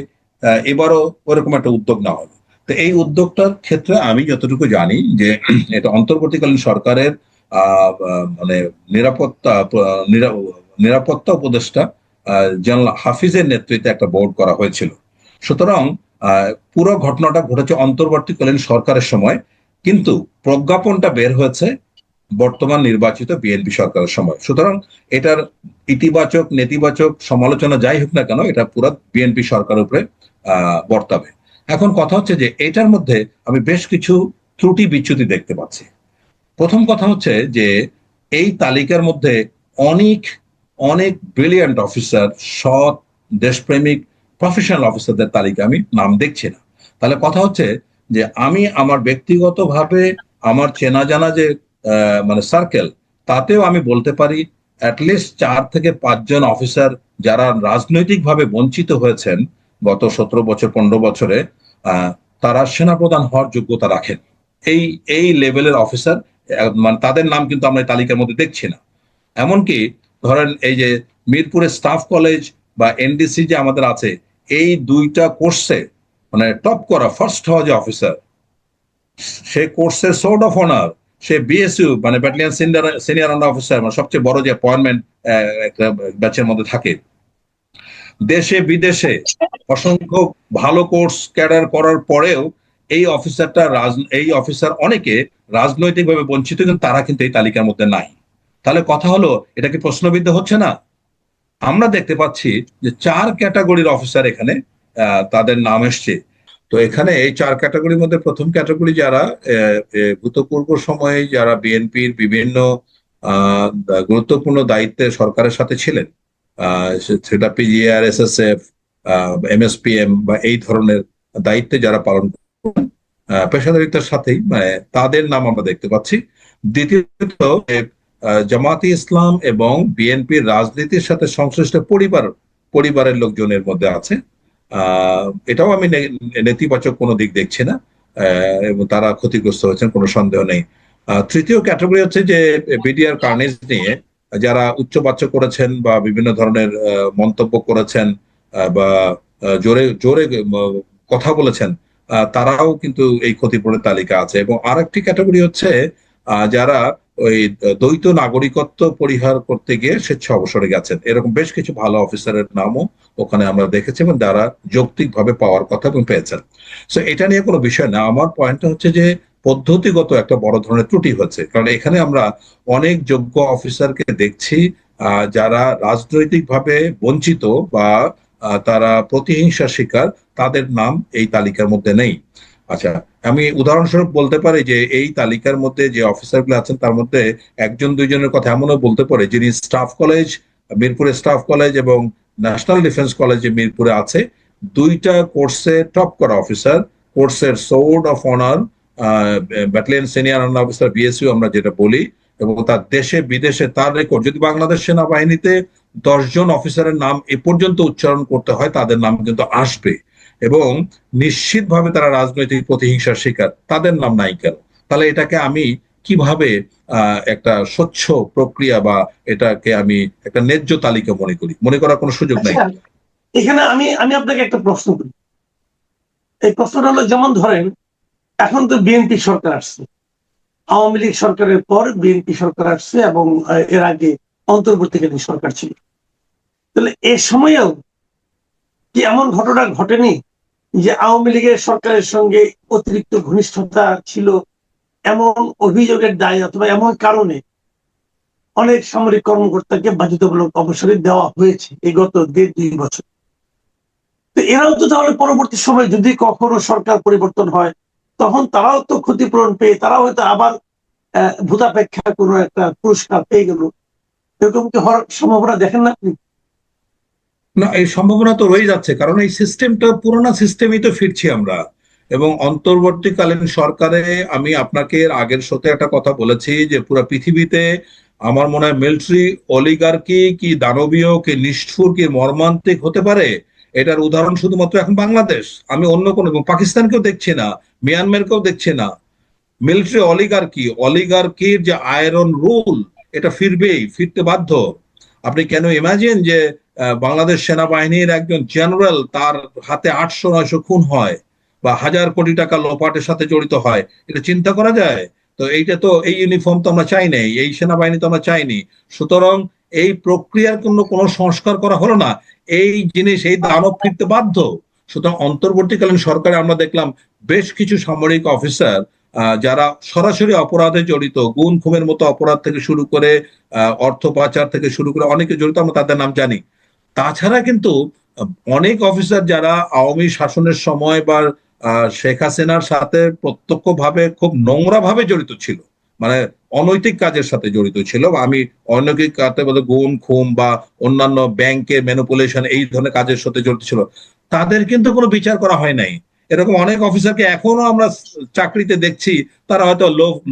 এবারও ওরকম একটা উদ্যোগ নেওয়া হবে। তো এই উদ্যোগটার ক্ষেত্রে আমি যতটুকু জানি যে এটা অন্তর্বর্তীকালীন সরকারের মানে নিরাপত্তা উপদেষ্টা জেনারেল হাফিজের নেতৃত্বে একটা বোর্ড করা হয়েছিল। সুতরাং পুরো ঘটনাটা ঘটেছে অন্তর্বর্তীকালীন সরকারের সময়, কিন্তু প্রজ্ঞাপনটা বের হয়েছে বর্তমান নির্বাচিত বিএনপি সরকারের সময়। সুতরাং এটার ইতিবাচক নেতিবাচক সমালোচনা যাই হোক না কেন, এটা পুরো বিএনপি সরকারের উপরে বর্তাবে। এখন কথা হচ্ছে যে এটার মধ্যে আমি বেশ কিছু ত্রুটি বিচ্যুতি দেখতে পাচ্ছি। প্রথম কথা হচ্ছে যে এই তালিকার মধ্যে অনেক অনেক ব্রিলিয়ান্ট অফিসার, সৎ দেশপ্রেমিক প্রফেশনাল অফিসারদের তালিকা আমি নাম দেখছি না। তাহলে কথা হচ্ছে যে আমি আমার ব্যক্তিগতভাবে আমার চেনা জানা যে মানে সার্কেল, তাতেও আমি বলতে পারি অ্যাটলিস্ট 4 থেকে 5 জন অফিসার যারা রাজনৈতিকভাবে বঞ্চিত হয়েছেন গত 17 বছর 15 বছরে, তারা সেনাপ্রধান হওয়ার যোগ্যতা রাখেন। এই এই লেভেলের অফিসার, মানে তাদের নাম কিন্তু আমরা এই তালিকার মধ্যে দেখছি না। এমনকি ধরেন এই যে মিরপুরের স্টাফ কলেজ বা এনডিসি যে আমাদের আছে, এই দুইটা কোর্সে মানে টপ করা ফার্স্ট হওয়া যে অফিসার, সে কোর্সের sword of honour, say BSU মানে ব্যাটালিয়ন সিনিয়র আন্ডার অফিসার, মানে সবচেয়ে বড় যে অ্যাপয়েন্টমেন্ট একটা ব্যাচের মধ্যে থাকে, দেশে বিদেশে অসংখ্য ভালো কোর্স ক্যাডার করার পরেও এই অফিসার অনেকে রাজনৈতিকভাবে বঞ্চিত, কিন্তু তারা কিন্তু এই তালিকার মধ্যে নাই। তাহলে কথা হলো, এটা কি প্রশ্নবিদ্ধ হচ্ছে না? আমরা দেখতে পাচ্ছি যে 4 ক্যাটাগরির অফিসার এখানে তাদের নাম এসছে। তো এখানে এই 4 ক্যাটাগরির মধ্যে প্রথম ক্যাটাগরি যারা ভূতপূর্ব সময়ে যারা বিএনপির বিভিন্ন গুরুত্বপূর্ণ দায়িত্বে সরকারের সাথে ছিলেন, সেটা পিজিআর, এসএসএফ, এমএসপিএম বা এই ধরনের দায়িত্বে যারা পালন করেন পেশাদারিত্বের সাথেই, মানে তাদের নাম আমরা দেখতে পাচ্ছি। দ্বিতীয়ত জামাতি ইসলাম এবং বিএনপির রাজনীতির সাথে সংশ্লিষ্ট পরিবারের লোকজনের মধ্যে আছে। এটাও আমি নেতিবাচক কোনো দিক দেখছি না, এবং তারা ক্ষতিগ্রস্ত হয়েছেন, কোনো সন্দেহ নেই। তৃতীয় ক্যাটাগরি হচ্ছে যে বিডিআর কার্নেজ নিয়ে যারা উচ্চবাচ্য করেছেন বা বিভিন্ন ধরনের মন্তব্য করেছেন, বা জোরে জোরে কথা বলেছেন, তারাও কিন্তু এই ক্ষতিপূরণের তালিকা আছে। এবং আরেকটি ক্যাটাগরি হচ্ছে যারা ওই দ্বৈত নাগরিকত্ব পরিহার করতে গিয়ে স্বেচ্ছা অবসরে গেছেন। এরকম বেশ কিছু ভালো অফিসারের নামও ওখানে আমরা দেখেছি এবং যারা যৌক্তিকভাবে পাওয়ার কথা এবং পেয়েছেন। সো এটা নিয়ে কোনো বিষয় না। আমার পয়েন্টটা হচ্ছে যে পদ্ধতিগত একটা বড় ধরনের ত্রুটি হচ্ছে, কারণ এখানে আমরা অনেক যোগ্য অফিসারকে দেখছি যারা রাজনৈতিকভাবে বঞ্চিত বা তারা প্রতিহিংসার শিকার, তাদের নাম এই তালিকার মধ্যে নেই। আচ্ছা, আমি উদাহরণস্বরূপ বলতে পারি যে এই তালিকার মধ্যে যে অফিসারগুলো আছেন তার মধ্যে একজন দুইজনের কথা এমনও বলতে পারে যিনি স্টাফ কলেজ, মিরপুরে স্টাফ কলেজ এবং ন্যাশনাল ডিফেন্স কলেজে মিরপুরে আছে, দুইটা কোর্সে টপ করা অফিসার, কোর্সের sword of honour, battalion senior under officer BSU আমরা যেটা বলি, এবং তার দেশে বিদেশে তার রেকর্ড। যদি বাংলাদেশ সেনাবাহিনীতে 10 জন অফিসারের নাম এ পর্যন্ত উচ্চারণ করতে হয়, তাদের নাম কিন্তু আসবে, এবং নিশ্চিতভাবে তারা রাজনৈতিক প্রতিহিংসার শিকার, তাদের নাম নাই কেন? তাহলে এটাকে আমি কিভাবে একটা স্বচ্ছ প্রক্রিয়া বা এটাকে আমি একটা ন্যায্য তালিকা মনে করার কোনো সুযোগ নাই। এখানে আমি আমি আপনাকে একটা প্রশ্ন করি। এই প্রশ্নটা হলো, যেমন ধরেন এখন তো বিএনপি সরকার আসছে, আওয়ামী লীগ সরকারের পর বিএনপি সরকার আসছে এবং এর আগে অন্তর্বর্তীকালীন সরকার ছিল। তাহলে এ সময়েও কি এমন ঘটনা ঘটেনি যে আওয়ামী লীগের সরকারের সঙ্গে অতিরিক্ত ঘনিষ্ঠতা ছিল, এমন অভিযোগের দায় অথবা এমন কারণে অনেক সামরিক কর্মকর্তাকে বাধ্যতামূলক অবসরে দেওয়া হয়েছে এই গত 1.5-2 বছর। তো এরাও তো তাহলে পরবর্তী সময় যদি কখনো সরকার পরিবর্তন হয়, তখন তারাও তো ক্ষতিপূরণ পেয়ে তারাও হয়তো আবার ভূতাপেক্ষা কোনো একটা পুরস্কার পেয়ে গেল, এরকম কি হওয়ার সম্ভাবনা দেখেন না আপনি? না, এই সম্ভাবনা তো রয়ে যাচ্ছে, কারণ এই সিস্টেমটা পুরোনো সিস্টেমই তো ফিরছি আমরা। এবং অন্তর্বর্তীকালীন সরকারে আমি আপনাকে এর আগের শোতে একটা কথা বলেছি যে পুরো পৃথিবীতে আমার মনে হয় মিলিটারি অলিগার্কি কি দানবীয় কি নিষ্ঠুর কি মর্মান্তিক হতে পারে, এটার উদাহরণ শুধুমাত্র এখন বাংলাদেশ। আমি অন্য কোনো, এবং পাকিস্তানকেও দেখছি না, মিয়ানমারকেও দেখছি না। মিলিটারি অলিগার্কির যে আয়রন রুল, এটা ফিরতে বাধ্য। আপনি কেন ইমাজিন যে বাংলাদেশ সেনাবাহিনীর একজন জেনারেল তার হাতে 800-900 খুন হয় বা 1000 কোটি টাকা লোপাটের সাথে জড়িত হয়, এটা চিন্তা করা যায়? তো এইটা তো, এই ইউনিফর্ম তো আমরা চাই নাই, এই সেনাবাহিনী তো আমরা চাইনি। সুতরাং এই প্রক্রিয়ার কোনো সংস্কার করা হলো না, এই জিনিস, এই দানব ফিরতে বাধ্য। সুতরাং অন্তর্বর্তীকালীন সরকারে আমরা দেখলাম বেশ কিছু সামরিক অফিসার যারা সরাসরি অপরাধে জড়িত, গুম খুনের মতো অপরাধ থেকে শুরু করে অর্থ পাচার থেকে শুরু করে অনেকে জড়িত, আমরা তাদের নাম জানি। তাছাড়া কিন্তু অনেক অফিসার যারা আওয়ামী শাসনের সময় বা শেখ হাসিনার সাথে প্রত্যক্ষভাবে খুব নোংরা ভাবে জড়িত ছিল, মানে অনৈতিক কাজের সাথে জড়িত ছিল, আমি অনৈতিক কাজে বলতে গুম খুম বা অন্যান্য ব্যাংকের ম্যানিপুলেশন এই ধরনের কাজের সাথে জড়িত ছিল, তাদের কিন্তু কোনো বিচার করা হয় নাই। এরকম অনেক অফিসারকে এখনো আমরা চাকরিতে দেখছি, তারা হয়তো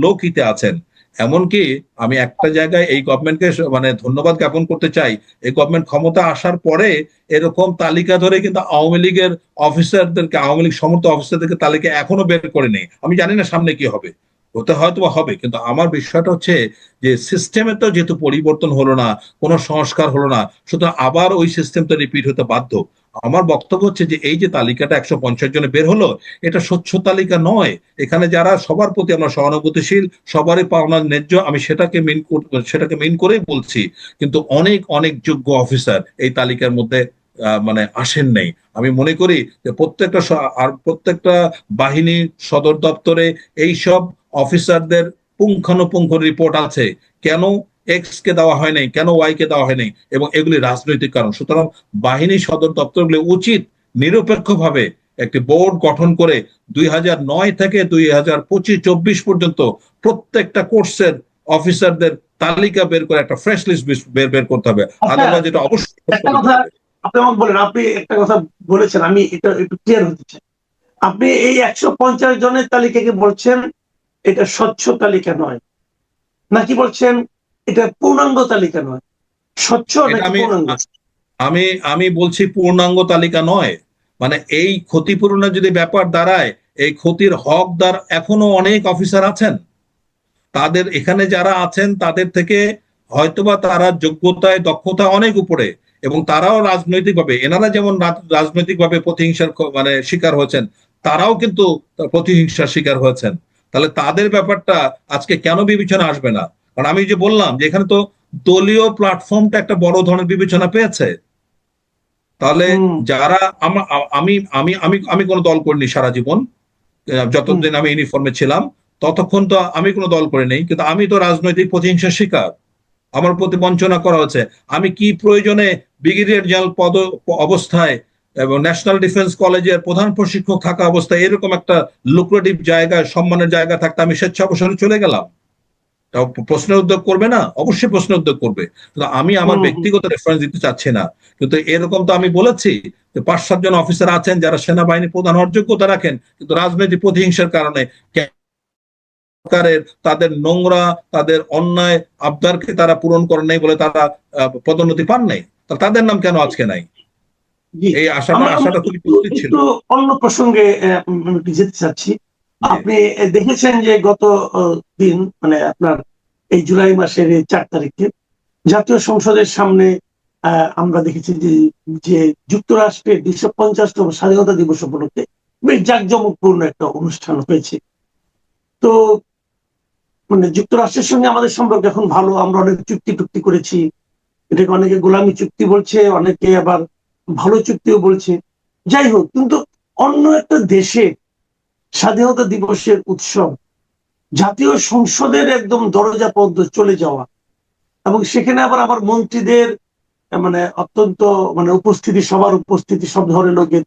লোকহিতে আছেন। এমনকি আমি একটা জায়গায় এই গভর্নমেন্টকে মানে ধন্যবাদ জ্ঞাপন করতে চাই, এই গভর্নমেন্ট ক্ষমতা আসার পরে এরকম তালিকা ধরে কিন্তু আওয়ামী লীগের অফিসারদেরকে, আওয়ামী লীগ সমর্থ অফিসারদেরকে তালিকা এখনো বের করে নেই। আমি জানি না সামনে কি হবে, হতে হয়তো বা হবে, কিন্তু আমার বিষয়টা হচ্ছে যে সিস্টেমে তো যেহেতু পরিবর্তন হলো না, কোনো সংস্কার হলো না, সুতরাং আবার ওই সিস্টেম তো রিপিট হতে বাধ্য। আমার বক্তব্য হচ্ছে যে এই যে তালিকাটা 150 জনে বের হলো, এটা স্বচ্ছ তালিকা নয়। এখানে যারা, সবার প্রতি আমরা সহানুভূতিশীল, সবারই পাওনা ন্যায্য, আমি সেটাকে মেইন করেই বলছি, কিন্তু অনেক অনেক যোগ্য অফিসার এই তালিকার মধ্যে মানে আসেন নাই। আমি মনে করি যে প্রত্যেকটা বাহিনী সদর দপ্তরে এইসব অফিসারদের পুঙ্খানুপুঙ্খ রিপোর্ট আছে, কেন এক্স কে দেওয়া হয় নাই, কেন ওয়াই কে দেওয়া হয় নাই, এবং এগুলি রাজনৈতিক কারণ। সুতরাং বাহিনী সদর দপ্তরগুলি উচিত নিরপেক্ষভাবে একটি বোর্ড গঠন করে 2009 থেকে 2025-24 পর্যন্ত প্রত্যেকটা কোর্সের অফিসারদের তালিকা বের করে একটা ফ্রেশ লিস্ট বের করতে হবে। আদারওয়াইজ এটা অবশ্যই একটা কথা আপনি আমাকে বলেন, আপনি একটা কথা বলেছেন, আমি এটা একটু ক্লিয়ার হতে চাই। আপনি এই 150 জনের তালিকাকে বলছেন এটা স্বচ্ছ তালিকা নয়, নাকি বলছেন এটা পূর্ণাঙ্গ তালিকা নয়? স্বচ্ছ নাকি পূর্ণাঙ্গ? আমি আমি বলছি পূর্ণাঙ্গ তালিকা নয়। মানে এই ক্ষতিপূরণের যদি ব্যাপার দাঁড়ায়, এই ক্ষতির হকদার এখনো অনেক অফিসার আছেন। তাদের এখানে যারা আছেন তাদের থেকে হয়তোবা তারা যোগ্যতায় দক্ষতা অনেক উপরে, এবং তারাও রাজনৈতিকভাবে, এনারা যেমন রাজনৈতিকভাবে প্রতিহিংসার মানে শিকার হয়েছেন, তারাও কিন্তু প্রতিহিংসার শিকার হয়েছেন। তাহলে তাদের ব্যাপারটা আজকে কেন বিবেচনা আসবে না? কারণ আমি যে বললাম যে এখানে তো দলীয় প্ল্যাটফর্মটা একটা বড় ধরনের বিবেচনা পেয়েছে। তাহলে যারা আমি আমি আমি আমি কোনো দল করিনি সারা জীবন, যতদিন আমি ইউনিফর্মে ছিলাম ততক্ষণ তো আমি কোনো দল করি নাই, কিন্তু আমি তো রাজনৈতিক প্রতিহিংসার শিকার, আমার প্রতি বঞ্চনা করা হচ্ছে। আমি কি প্রয়োজনে ব্রিগেডিয়ার জেনারেল পদ অবস্থায় এবং ন্যাশনাল ডিফেন্স কলেজের প্রধান প্রশিক্ষক থাকা অবস্থায় এরকম একটা লুক্রেটিভ জায়গায়, সম্মানের জায়গা থাকতে আমি স্বেচ্ছা অবসরে চলে গেলাম? প্রশ্নের উদ্যোগ করবে না? অবশ্যই প্রশ্নের উদ্যোগ করবে। কিন্তু আমি আমার ব্যক্তিগত রেফারেন্স দিতে চাচ্ছি না। কিন্তু এরকম তো আমি বলেছি যে 5-7 জন অফিসার আছেন যারা সেনাবাহিনী প্রধান হওয়ার যোগ্যতা রাখেন, কিন্তু রাজনৈতিক প্রতিহিংসার কারণে সরকারের তাদের নোংরা, তাদের অন্যায় আবদারকে তারা পূরণ করে নাই বলে তারা পদোন্নতি পান নাই। তাদের নাম কেন আজকে নাই? এই আশাটা খুবই উচিত ছিল। অন্য প্রসঙ্গে আমি যেতে চাচ্ছি। আপনি দেখেছেন যে গত দিন, মানে আপনার এই জুলাই মাসের 4 তারিখে জাতীয় সংসদের সামনে আমরা দেখেছি যে যুক্তরাষ্ট্রের 250তম স্বাধীনতা দিবস উপলক্ষে বেশ জাঁকজমকপূর্ণ একটা অনুষ্ঠান হয়েছে। তো মানে যুক্তরাষ্ট্রের সঙ্গে আমাদের সম্পর্ক এখন ভালো, আমরা অনেক চুক্তি টুক্তি করেছি, এটাকে অনেকে গোলামি চুক্তি বলছে, অনেকে আবার ভালো চুক্তিও বলছে। যাই হোক, কিন্তু অন্য একটা দেশে স্বাধীনতা দিবসের উৎসব, জাতীয় সংসদের একদম দরজা পর্যন্ত চলে যাওয়া, এবং সেখানে আবার আমার মন্ত্রীদের মানে অত্যন্ত মানে উপস্থিতি, সবার উপস্থিতি, সব ধরনের লোকের।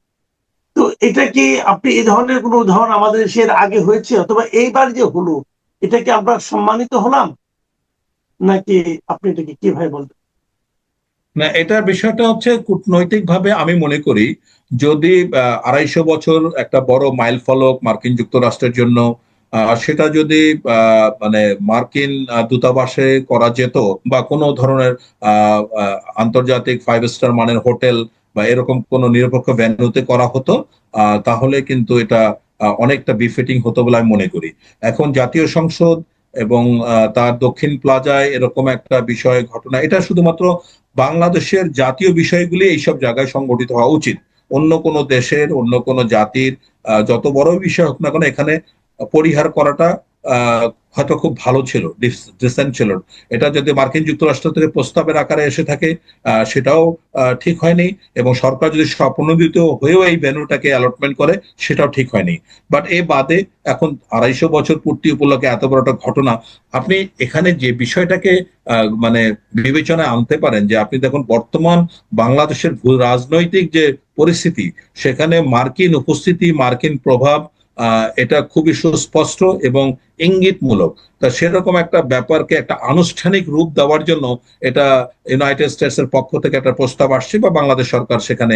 তো এটা কি আপনি এই ধরনের কোনো উদাহরণ আমাদের দেশের আগে হয়েছে, অথবা এইবার যে হলো এটা কি আমরা সম্মানিত হলাম, নাকি আপনি এটাকে কিভাবে বলবেন? না, এটার বিষয়টা হচ্ছে কূটনৈতিকভাবে আমি মনে করি, যদি 250 বছর একটা বড় মাইল ফলক মার্কিন যুক্তরাষ্ট্রের জন্য, সেটা যদি মানে মার্কিন দূতাবাসে করা যেত, বা কোনো ধরনের আন্তর্জাতিক 5 স্টার মানের হোটেল বা এরকম কোনো নিরপেক্ষ ভেন্যুতে করা হতো, তাহলে কিন্তু এটা অনেকটা বিফিটিং হতো বলে আমি মনে করি। এখন জাতীয় সংসদ এবং তার দক্ষিণ প্লাজায় এরকম একটা বিষয় ঘটনা, এটা শুধুমাত্র বাংলাদেশের জাতীয় বিষয়গুলি এইসব জায়গায় সংগঠিত হওয়া উচিত। অন্য কোনো দেশের, অন্য কোনো জাতির যত বড় বিষয় হোক না কেন, এখানে পরিহার করাটা হয়তো খুব ভালো ছিল, ডিসেন্ট ছিল। এটা যদি মার্কিন যুক্তরাষ্ট্র থেকে প্রস্তাবের আকারে এসে থাকে, সেটাও ঠিক হয়নি, এবং সরকার যদি স্বপ্রণোদিত হয়েও এই ভেন্যুটাকে অ্যালটমেন্ট করে, সেটাও ঠিক হয়নি। বাট এ বাদে এখন 250 বছর পূর্তি উপলক্ষে এত বড় একটা ঘটনা, আপনি এখানে যে বিষয়টাকে মানে বিবেচনায় আনতে পারেন, যে আপনি দেখুন বর্তমান বাংলাদেশের রাজনৈতিক যে পরিস্থিতি, সেখানে মার্কিন উপস্থিতি, মার্কিন প্রভাব, এটা খুবই সুস্পষ্ট এবং ইঙ্গিতমূলক। তা সেরকম একটা ব্যাপারকে একটা আনুষ্ঠানিক রূপ দেওয়ার জন্য এটা ইউনাইটেড স্টেটস এর পক্ষ থেকে একটা প্রস্তাব আসছে, বা বাংলাদেশ সরকার সেখানে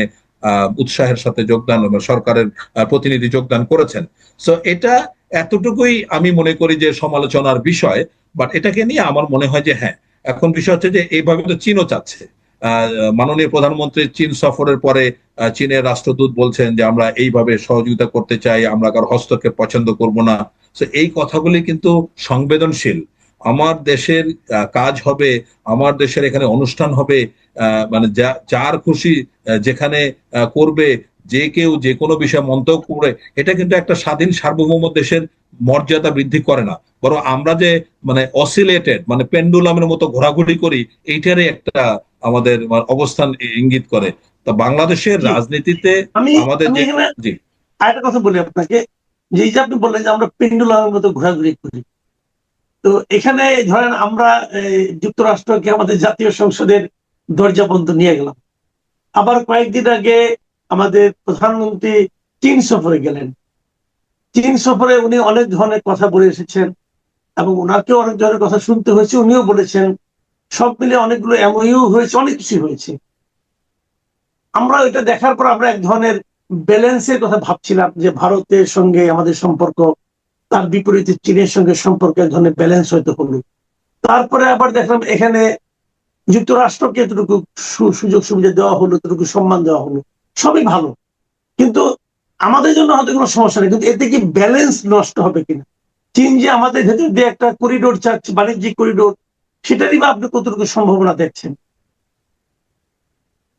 উৎসাহের সাথে যোগদান, সরকারের প্রতিনিধি যোগদান করেছেন। সো এটা এতটুকুই আমি মনে করি যে সমালোচনার বিষয়। বাট এটাকে নিয়ে আমার মনে হয় যে হ্যাঁ, এখন বিষয় হচ্ছে যে এইভাবে তো চীনও চাচ্ছে। মাননীয় প্রধানমন্ত্রী চীন সফরের পরে চীনের রাষ্ট্রদূত বলছেন যে আমরা এইভাবে সহযোগিতা করতে চাই, আমরা কারো হস্তক্ষেপ পছন্দ করব না। তো এই কথাগুলি কিন্তু সংবেদনশীল। আমার দেশের কাজ হবে, আমার দেশের এখানে অনুষ্ঠান হবে, মানে যার খুশি যেখানে করবে, যে কেউ যে কোনো বিষয়ে মন্তব্য করে, এটা কিন্তু একটা স্বাধীন সার্বভৌম দেশের মর্যাদা বৃদ্ধি করে না, বরং আমরা যে মানে অসিলেটেড, মানে পেন্ডুলামের মতো ঘোরাঘুরি করি, এইটারই একটা আমাদের অবস্থান ইঙ্গিত করে। তা বাংলাদেশের জি, রাজনীতিতে আমি আমাদের আমি যে, এখানে জি, আরেকটা কথা বলি আপনাকে, যে এই যে আপনি বললেন যে আমরা পেন্ডুলামের মতো ঘোরাঘুরি করি, তো এখানে ধরেন আমরা যুক্তরাষ্ট্রকে আমাদের জাতীয় সংসদের দরজা পর্যন্ত নিয়ে গেলাম, আবার কয়েকদিন আগে আমাদের প্রধানমন্ত্রী চীন সফরে গেলেন। চীন সফরে উনি অনেক ধরনের কথা বলে এসেছেন, এবং ওনাকেও অনেক ধরনের কথা শুনতে হয়েছে, উনিও বলেছেন। সব মিলে অনেকগুলো এমওইউ হয়েছে, অনেক কিছু হয়েছে। আমরা এটা দেখার পর আমরা এক ধরনের ব্যালেন্সের কথা ভাবছিলাম, যে ভারতের সঙ্গে আমাদের সম্পর্ক, তার বিপরীতে চীনের সঙ্গে সম্পর্ক এক ধরনের ব্যালেন্স হয়তো হলো। তারপরে আবার দেখলাম এখানে যুক্তরাষ্ট্রকে এতটুকু সুযোগ সুবিধা দেওয়া হলো, এতটুকু সম্মান দেওয়া হলো, সবই ভালো। কিন্তু আমাদের জন্য হয়তো কোনো সমস্যা নেই, কিন্তু এতে কি ব্যালেন্স নষ্ট হবে কিনা? চীন যে আমাদের ভেতর দিয়ে একটা করিডোর চাচ্ছে, বাণিজ্যিক করিডোর, সেটারই বা আপনি কতটুকু সম্ভাবনা দেখছেন?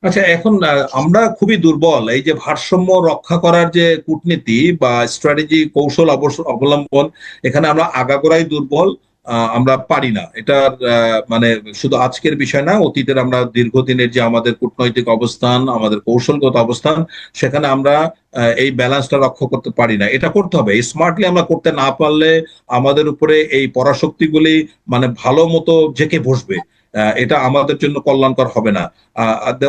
আচ্ছা, এখন আমরা খুবই দুর্বল এই যে ভারসাম্য রক্ষা করার যে কূটনীতি বা স্ট্র্যাটেজি, কৌশল অবলম্বন, এখানে আমরা আগাগোড়াই দুর্বল। আমরা পারি না এটা। মানে শুধু আজকের বিষয় না, অতীতের আমরা দীর্ঘদিনের যে আমাদের কূটনৈতিক অবস্থান, আমাদের কৌশলগত অবস্থান, সেখানে আমরা এই ব্যালেন্সটা রক্ষা করতে পারি না। এটা করতে হবে স্মার্টলি। আমরা করতে না পারলে আমাদের উপরে এই পরাশক্তিগুলি মানে ভালো মতো জেঁকে বসবে। এটা আমাদের জন্য কল্যাণকর হবে না।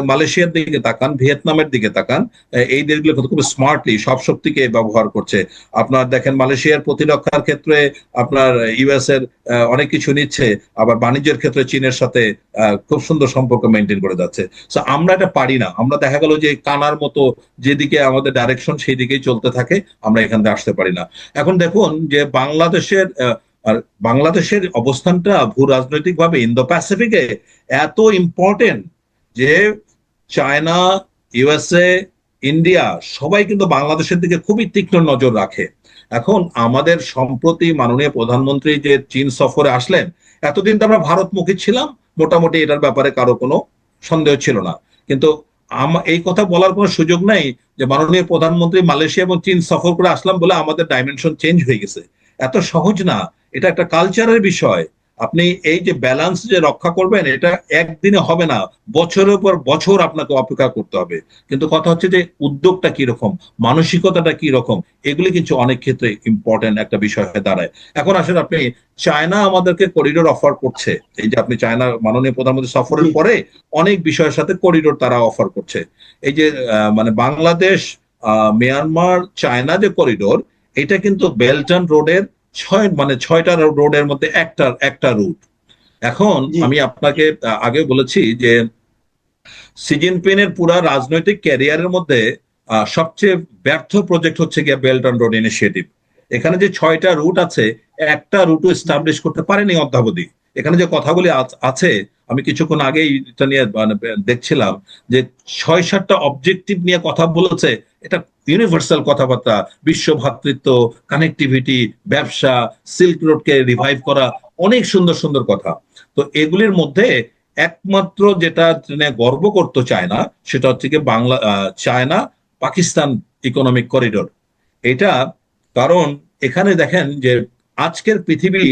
মালয়েশিয়ার দিকে তাকান, ভিয়েতনামের দিকে তাকান, এই দেশগুলো খুব স্মার্টলি সব শক্তিকে ব্যবহার করছে। আপনার দেখেন মালয়েশিয়ার প্রতিরক্ষার ক্ষেত্রে আপনার ইউএস এর অনেক কিছু নিচ্ছে, আবার বাণিজ্যের ক্ষেত্রে চীনের সাথে খুব সুন্দর সম্পর্ক মেনটেন করে যাচ্ছে। তো আমরা এটা পারি না। আমরা দেখা গেল যে কানার মতো যেদিকে আমাদের ডাইরেকশন সেই দিকেই চলতে থাকে, আমরা এখান থেকে আসতে পারি না। এখন দেখুন যে বাংলাদেশের অবস্থানটা ভূ রাজনৈতিক ভাবে ইন্দো প্যাসিফিকে এত ইম্পর্টেন্ট যে চায়না, ইউএসএ, ইন্ডিয়া সবাই কিন্তু বাংলাদেশের দিকে খুবই তীক্ষ্ণ নজর রাখে। এখন আমাদের সম্প্রতি মাননীয় প্রধানমন্ত্রী যে চীন সফরে আসলেন, এতদিন তো আমরা ভারতমুখী ছিলাম, মোটামুটি এটার ব্যাপারে কারো কোনো সন্দেহ ছিল না। কিন্তু এই কথা বলার কোনো সুযোগ নাই যে মাননীয় প্রধানমন্ত্রী মালয়েশিয়া এবং চীন সফর করে আসলাম বলে আমাদের ডাইমেনশন চেঞ্জ হয়ে গেছে। এত সহজ না। এটা একটা কালচারের বিষয়। আপনি এই যে ব্যালেন্স যে রক্ষা করবেন, এটা একদিনে হবে না, বছরের পর বছর আপনাকে অপেক্ষা করতে হবে। কিন্তু কথা হচ্ছে যে উদ্যোগটা কি রকম, মানসিকতাটা কি রকম, এগুলি কিছু অনেক ক্ষেত্রে ইম্পর্টেন্ট একটা বিষয় হয়ে দাঁড়ায়। এখন আসলে আপনি, চায়না আমাদেরকে করিডোর অফার করছে, এই যে আপনি চায়না মাননীয় প্রধানমন্ত্রী সফরের জি পরে অনেক বিষয়ের সাথে করিডোর তারা অফার করছে। এই যে মানে বাংলাদেশ, মিয়ানমার, চায়না যে করিডোর, এটা কিন্তু বেল্ট অ্যান্ড রোডের ছয়টা রোডের মধ্যে একটা একটা রুট। এখন জি আমি আপনাকে আগে বলেছি যে সি জিনপিংয়ের পুরা রাজনৈতিক ক্যারিয়ারের মধ্যে সবচেয়ে ব্যর্থ প্রজেক্ট হচ্ছে গিয়ে বেল্ট অ্যান্ড রোড ইনিশিয়েটিভ। এখানে যে ছয়টা রুট আছে, একটা রুটও এস্টাবলিশ করতে পারেনি অদ্যাবধি। এখানে যে কথাগুলি আছে, আমি কিছুক্ষণ আগেই এটা নিয়ে মানে দেখছিলাম যে 6-7টা অবজেক্টিভ নিয়ে কথা বলেছে। এটা ইউনিভার্সাল কথাবার্তা, বিশ্ব ভ্রাতৃত্ব, কানেক্টিভিটি, ব্যবসা, সিল্ক রোডকে রিভাইভ করা, অনেক সুন্দর সুন্দর কথা। তো এগুলির মধ্যে একমাত্র যেটা নিয়ে গর্ব করতে চায় না, সেটা হচ্ছে কি চায়না পাকিস্তান ইকোনমিক করিডোর। এটা কারণ এখানে দেখেন যে আজকের পৃথিবী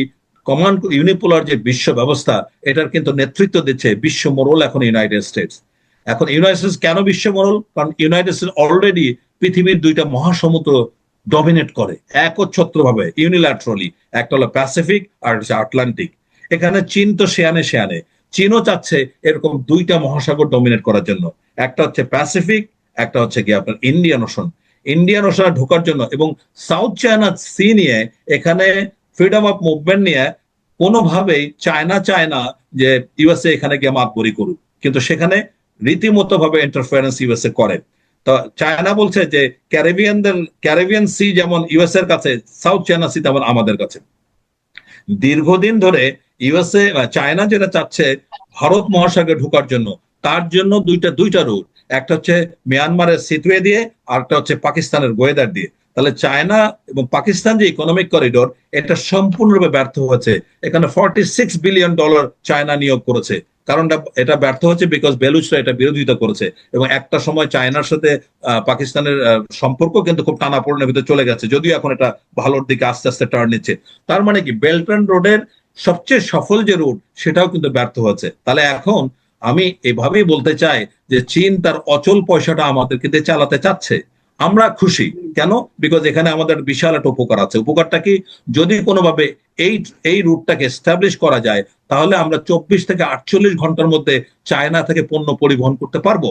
কমান্ড ইউনিপোলার যে বিশ্ব ব্যবস্থা, এটার কিন্তু নেতৃত্ব দিচ্ছে বিশ্ব মোড়ল এখন ইউনাইটেড স্টেটস। এখন ইউনাইটেড স্টেটস কেন বিশ্ব মোড়ল? কারণ ইউনাইটেড স্টেটস অলরেডি পৃথিবীর 2টা মহাসমুদ্র ডমিনেট করে একচ্ছত্র ভাবে, ইউনিল্যাটারালি। একটা হলো প্যাসিফিক আর হচ্ছে আটলান্টিক। এখানে চীন তো শেয়ানে শেয়ানে, চীনও চাচ্ছে এরকম 2টা মহাসাগর ডমিনেট করার জন্য। একটা হচ্ছে প্যাসিফিক, একটা হচ্ছে কি আপনার ইন্ডিয়ান ওশন। ইন্ডিয়ান ওশনে ঢোকার জন্য এবং সাউথ চায়না সি নিয়ে, এখানে ফ্রিডম অফ মুভমেন্ট নিয়ে কোনোভাবেই চায়না চায় না যে ইউএসএ এখানে গিয়ে মাতবরি করুক, কিন্তু সেখানে রীতিমতো ভাবে ইন্টারফারেন্স ইউএসএ করে। তো চায়না বলছে যে ক্যারিবিয়ান সি যেমন ইউএস এর কাছে, সাউথ চায়না সি তেমন আমাদের কাছে। দীর্ঘদিন ধরে ইউএসএ, চায়না যেটা চাচ্ছে ভারত মহাসাগরে ঢোকার জন্য, তার জন্য দুইটা রুট, একটা হচ্ছে মিয়ানমারের সিতুয়ে দিয়ে, আর একটা হচ্ছে পাকিস্তানের গোয়েদার দিয়ে। তাহলে চায়না এবং পাকিস্তান যে ইকোনমিক করিডোর, এটা সম্পূর্ণরূপে ব্যর্থ হয়েছে। এখানে $46 বিলিয়ন চায়না নিয়োগ করেছে। কারণটা এটা ব্যর্থ হচ্ছে বিকজ বেলুচরা এটা বিরোধিতা করেছে, এবং একটা সময় চায়নার সাথে পাকিস্তানের সম্পর্ক কিন্তু খুব টানাপোড়েনের ভিতরে চলে গেছে, যদিও এখন এটা ভালোর দিকে আস্তে আস্তে টার্ন নিচ্ছে। তার মানে কি, বেল্ট অ্যান্ড রোডের সবচেয়ে সফল যে রুট, সেটাও কিন্তু ব্যর্থ হচ্ছে। তাহলে এখন আমি এভাবেই বলতে চাই যে চীন তার অচল পয়সাটা আমাদেরকে দিয়ে চালাতে চাচ্ছে। আমরা খুশি কেন? বিকজ এখানে আমাদের বিশাল একটা উপকার আছে। উপকারটা কি? যদি কোনোভাবে এই এই রুটটাকে এস্টাবলিশ করা যায়, তাহলে আমরা 24 থেকে 48 ঘন্টার মধ্যে চায়না থেকে পণ্য পরিবহন করতে পারবো।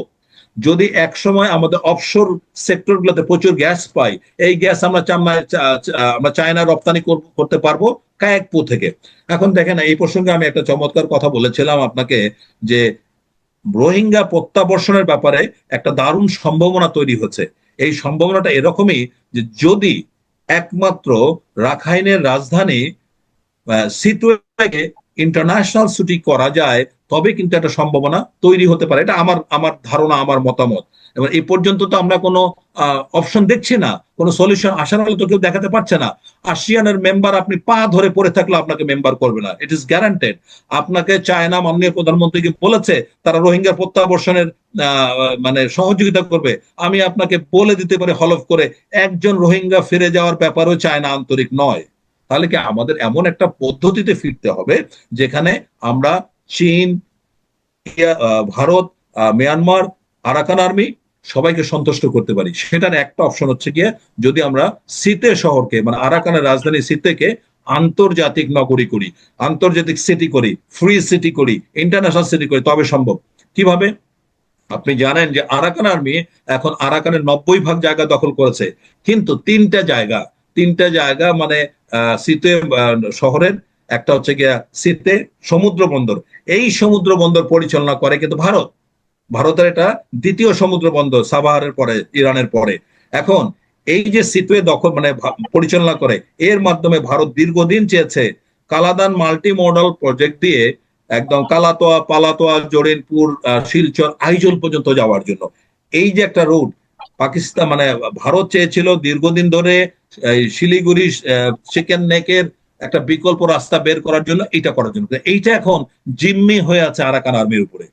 যদি এক সময় আমাদের অফশোর সেক্টর গুলোতে প্রচুর গ্যাস পাই, এই গ্যাস আমরা চায়না রপ্তানি করতে পারবো কায়েকপু থেকে। এখন দেখেন, এই প্রসঙ্গে আমি একটা চমৎকার কথা বলেছিলাম আপনাকে, যে রোহিঙ্গা প্রত্যাবর্ষণের ব্যাপারে একটা দারুণ সম্ভাবনা তৈরি হচ্ছে। এই সম্ভাবনাটা এরকমই যে যদি একমাত্র রাখাইনের রাজধানী সিতুয়াকে ইন্টারন্যাশনাল সিটি করা যায়, তবে কিন্তু একটা সম্ভাবনা তৈরি হতে পারে। এটা আমার ধারণা, আমার মতামত। এবার এই পর্যন্ত তো আমরা কোনো অপশন দেখছি না, কোনো সলিউশন আসার হলে তো কেউ দেখাতে পারছে না। আসিয়ানের মেম্বার আপনি পা ধরে পড়ে থাকলে আপনাকে মেম্বার করবে না, ইট ইজ গ্যারান্টেড। আপনাকে চায়না মাননীয় প্রধানমন্ত্রীকে বলেছে তারা রোহিঙ্গা প্রত্যাবর্ষণের মানে সহযোগিতা করবে। আমি আপনাকে বলে দিতে পারি হলফ করে, একজন রোহিঙ্গা ফিরে যাওয়ার ব্যাপারেও চায়না আন্তরিক নয়। তাহলে কি আমাদের এমন একটা পদ্ধতিতে ফিরতে হবে যেখানে আমরা চীন, ভারত, মিয়ানমার, আরাকান আর্মি সবাইকে সন্তুষ্ট করতে পারি। সেটার একটা অপশন হচ্ছে গিয়ে, যদি আমরা সিতে শহরকে, মানে আরাকানের রাজধানী সিতেকে আন্তর্জাতিক নগরী করি, আন্তর্জাতিক সিটি করি, ফ্রি সিটি করি, ইন্টারন্যাশনাল সিটি করি, তবে সম্ভব। কিভাবে? আপনি জানেন যে আরাকান আর্মি এখন আরাকানের 90% জায়গা দখল করেছে, কিন্তু তিনটা জায়গা মানে সিতে শহরের, একটা হচ্ছে গিয়া সিতে সমুদ্র বন্দর। এই সমুদ্র বন্দর পরিচালনা করে কিন্তু ভারতের এটা দ্বিতীয় সমুদ্র বন্দর, সাবাহারের পরে, ইরানের পরে। এখন এই যে সিতুয়ে দখল মানে পরিচালনা করে, এর মাধ্যমে ভারত দীর্ঘদিন চেয়েছে কালাদান মাল্টি মডাল প্রজেক্ট দিয়ে একদম কালাতোয়া, পালাতোয়া, জরিনপুর, শিলচর, আইজল পর্যন্ত যাওয়ার জন্য। এই যে একটা রুট পাকিস্তান মানে ভারত চেয়েছিল দীর্ঘদিন ধরে, শিলিগুড়ি, চিকেন নেকের একটা বিকল্প রাস্তা বের করার জন্য, এইটা করার জন্য। এইটা এখন জিম্মি হয়ে আছে আরাকান আর্মির উপরে,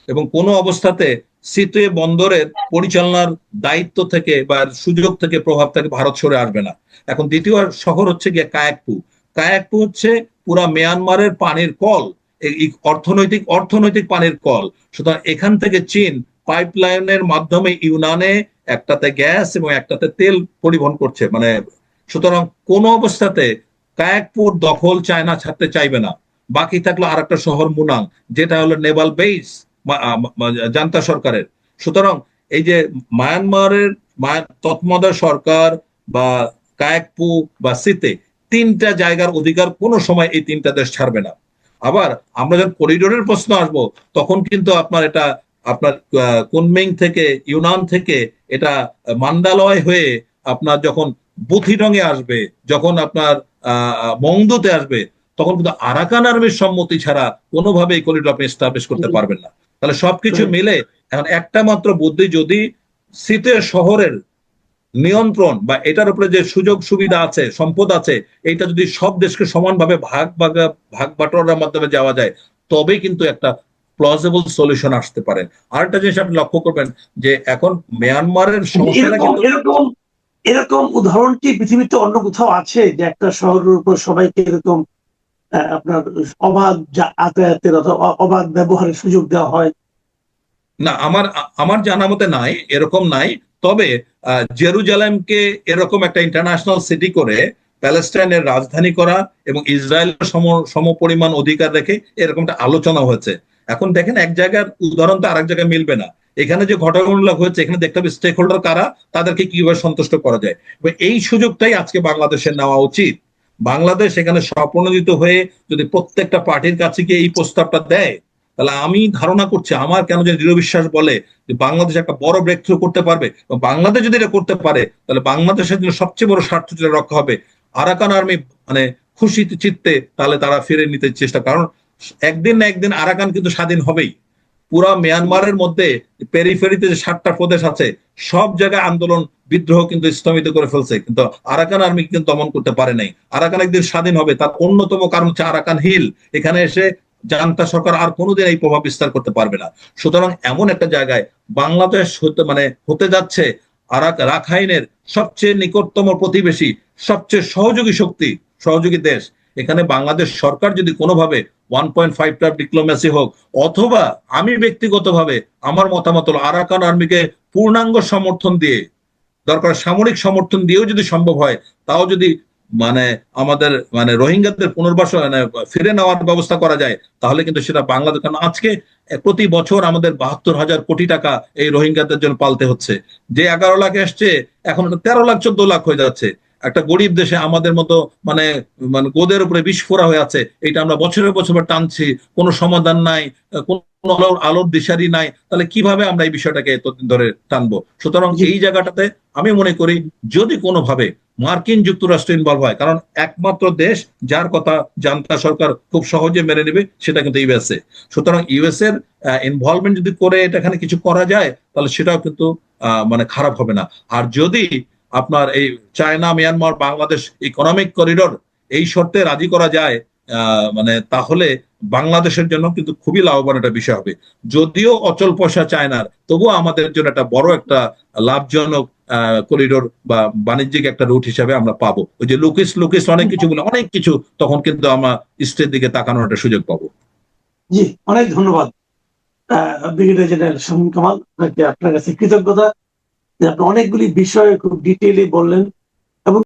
এবং কোনো অবস্থাতে সিতুয়ে বন্দরের পরিচালনার দায়িত্ব থেকে বা সুযোগ থেকে, প্রভাব থেকে ভারত সরে আসবে না। এখন দ্বিতীয় শহর হচ্ছে গিয়ে কায়েকপু। কায়াকপু হচ্ছে পুরা মিয়ানমারের পানির কল, এই অর্থনৈতিক পানির কল। সুতরাং এখান থেকে চীন পাইপলাইনের মাধ্যমে ইউনানে একটাতে গ্যাস এবং একটাতে তেল পরিবহন করছে। মানে সুতরাং কোন অবস্থাতে কায়াকপুর দখল চায়না ছাড়তে চাইবে না। বাকি থাকলো আর একটা শহর মুনাং, যেটা হলো নেভাল বেস জান্তা সরকারের। সুতরাং এই যে মায়ানমারের তৎমদার সরকার বা কায়াকপু বা সিতে, তিনটা জায়গার অধিকার কোনো সময় এই তিনটা দেশ ছাড়বে না। আবার আমরা যখন করিডোরের প্রশ্ন আসবো, তখন কিন্তু আপনার কুনমিং থেকে, ইউনান থেকে এটা মান্ডালয় হয়ে আপনার যখন বুথিডং-এ আসবে, যখন আপনার মংদুতে আসবে, তখন কিন্তু আরাকান আর্মির সম্মতি ছাড়া কোনোভাবে এই করিডোর আপনি এস্টাবলিশ করতে পারবেন না। তাহলে সবকিছু মিলে এখন একটা মাত্র বুদ্ধি, যদি সিটের শহরের নিয়ন্ত্রণ বা এটার উপরে যে সুযোগ সুবিধা আছে, সম্পদ আছে, এটা যদি সব দেশকে সমানভাবে ভাগ বাটোয়ারার মাধ্যমে যাওয়া যায়, তবে কিন্তু একটা প্লজিবল সলিউশন আসতে পারে। আরেকটা জিনিস আপনি লক্ষ্য করবেন যে এখন মিয়ানমারের সমস্যাটা কিন্তু এরকম উদাহরণ কি পৃথিবীতে অন্য কোথাও আছে, যে একটা শহরের উপর সবাইকে এরকম আপনার অবাধ যাতায়াতের অথবা অবাধ ব্যবহারের সুযোগ দেওয়া হয়? না, আমার জানা মতে নাই, এরকম নাই। তবে জেরুজালেমকে এরকম একটা ইন্টারন্যাশনাল সিটি করে প্যালেস্টাইনের রাজধানী করা এবং ইসরায়েলের সমপরিমাণ অধিকার রেখে এরকম একটা আলোচনা হয়েছে। এখন দেখেন, এক জায়গার উদাহরণ তো আরেক জায়গায় মিলবে না। এখানে যে ঘটনাগুলো হয়েছে, এখানে দেখতে হবে স্টেক হোল্ডার কারা, তাদেরকে কিভাবে সন্তুষ্ট করা যায়। এই সুযোগটাই আজকে বাংলাদেশের নেওয়া উচিত। বাংলাদেশ এখানে স্বপ্রণোদিত হয়ে যদি প্রত্যেকটা পার্টির কাছে গিয়ে এই প্রস্তাবটা দেয়, তাহলে আমি ধারণা করছি, আমার কেন যে দৃঢ় বিশ্বাস বলে যে বাংলাদেশ একটা বড় ব্রেক থ্রু করতে পারবে। বাংলাদেশ যদি এটা করতে পারে, তাহলে বাংলাদেশের জন্য সবচেয়ে বড় স্বার্থ যেটা রক্ষা হবে, আরাকান আর্মি মানে খুশি চিত্তে তাহলে তারা ফিরে নিতে চেষ্টা, কারণ একদিন না একদিন আরাকান কিন্তু স্বাধীন হবেই। পুরা মিয়ানমারের মধ্যে পেরিফেরিতে যে 7টা প্রদেশ আছে, সব জায়গায় আন্দোলন বিদ্রোহ কিন্তু স্তমিত করে ফেলছে, কিন্তু আরাকান আর্মি কিন্তু দমন করতে পারে নাই। আরাকান একদিন স্বাধীন হবে, তার অন্যতম কারণ হচ্ছে আরাকান হিল। এখানে এসে জান্তা সরকার আর কোনোদিন এই প্রভাব বিস্তার করতে পারবে না। সুতরাং এমন একটা জায়গায় বাংলাদেশ হতে যাচ্ছে রাখাইনের সবচেয়ে নিকটতম প্রতিবেশী, সবচেয়ে সহযোগী দেশ। এখানে বাংলাদেশ সরকার যদি কোনোভাবে 1.5 ডিপ্লোমেসি হোক, অথবা আমি ব্যক্তিগতভাবে আমার মতামত হলো আরাকান আর্মিকে পূর্ণাঙ্গ সমর্থন দিয়ে, দরকার সামরিক সমর্থন দিয়েও যদি সম্ভব হয়, তাও যদি আমাদের রোহিঙ্গাদের পুনর্বাসন ফিরে নেওয়ার ব্যবস্থা করা যায়, তাহলে কিন্তু সেটা বাংলাদেশ, কারণ আজকে প্রতি বছর আমাদের 72,000 কোটি টাকা এই রোহিঙ্গাদের জন্য পালতে হচ্ছে। যে 11 লাখ আসছে, এখন 13 লাখ 14 লাখ হয়ে যাচ্ছে। একটা গরিব দেশে আমাদের মতো গোদের উপরে বিষ ফোড়া হয়ে আছে, এটা আমরা বছরের বছর টানছি, কোনো সমাধান নাই, কোন আলোর দিশারি নাই, তাহলে কিভাবে আমরা এই বিষয়টাকে এতদিন ধরে টানবো? সুতরাং এই জায়গাটাতে আমি মনে করি যদি কোনোভাবে মার্কিন যুক্তরাষ্ট্র ইনভলভ হয়, কারণ একমাত্র দেশ যার কথা জান্তা সরকার খুব সহজে মেনে নেবে সেটা কিন্তু ইউএসএ। সুতরাং ইউএস এর ইনভলভমেন্ট যদি করে এটা এখানে কিছু করা যায়, তাহলে সেটাও কিন্তু খারাপ হবে না। আর যদি আপনার এই China Myanmar Bangladesh economic corridor এই শর্তে রাজি করা যায়, তাহলে বাংলাদেশের জন্য কিন্তু খুবই লাভবান একটা বিষয় হবে। যদিও অচল পয়সা চায়নার, তবুও আমাদের জন্য একটা বড় একটা লাভজনক করিডোর বা বাণিজ্যিক একটা রুট হিসাবে আমরা পাবো। ওই যে লুকিস অনেক কিছু বলে, অনেক কিছু, তখন কিন্তু আমরা ইস্টের দিকে তাকানোর একটা সুযোগ পাবো। জি, অনেক ধন্যবাদ ব্রিগেডিয়ার জেনারেল শামীম কামাল, আপনার কাছে কৃতজ্ঞতা যে আপনি অনেকগুলি বিষয়ে খুব ডিটেইলি বললেন।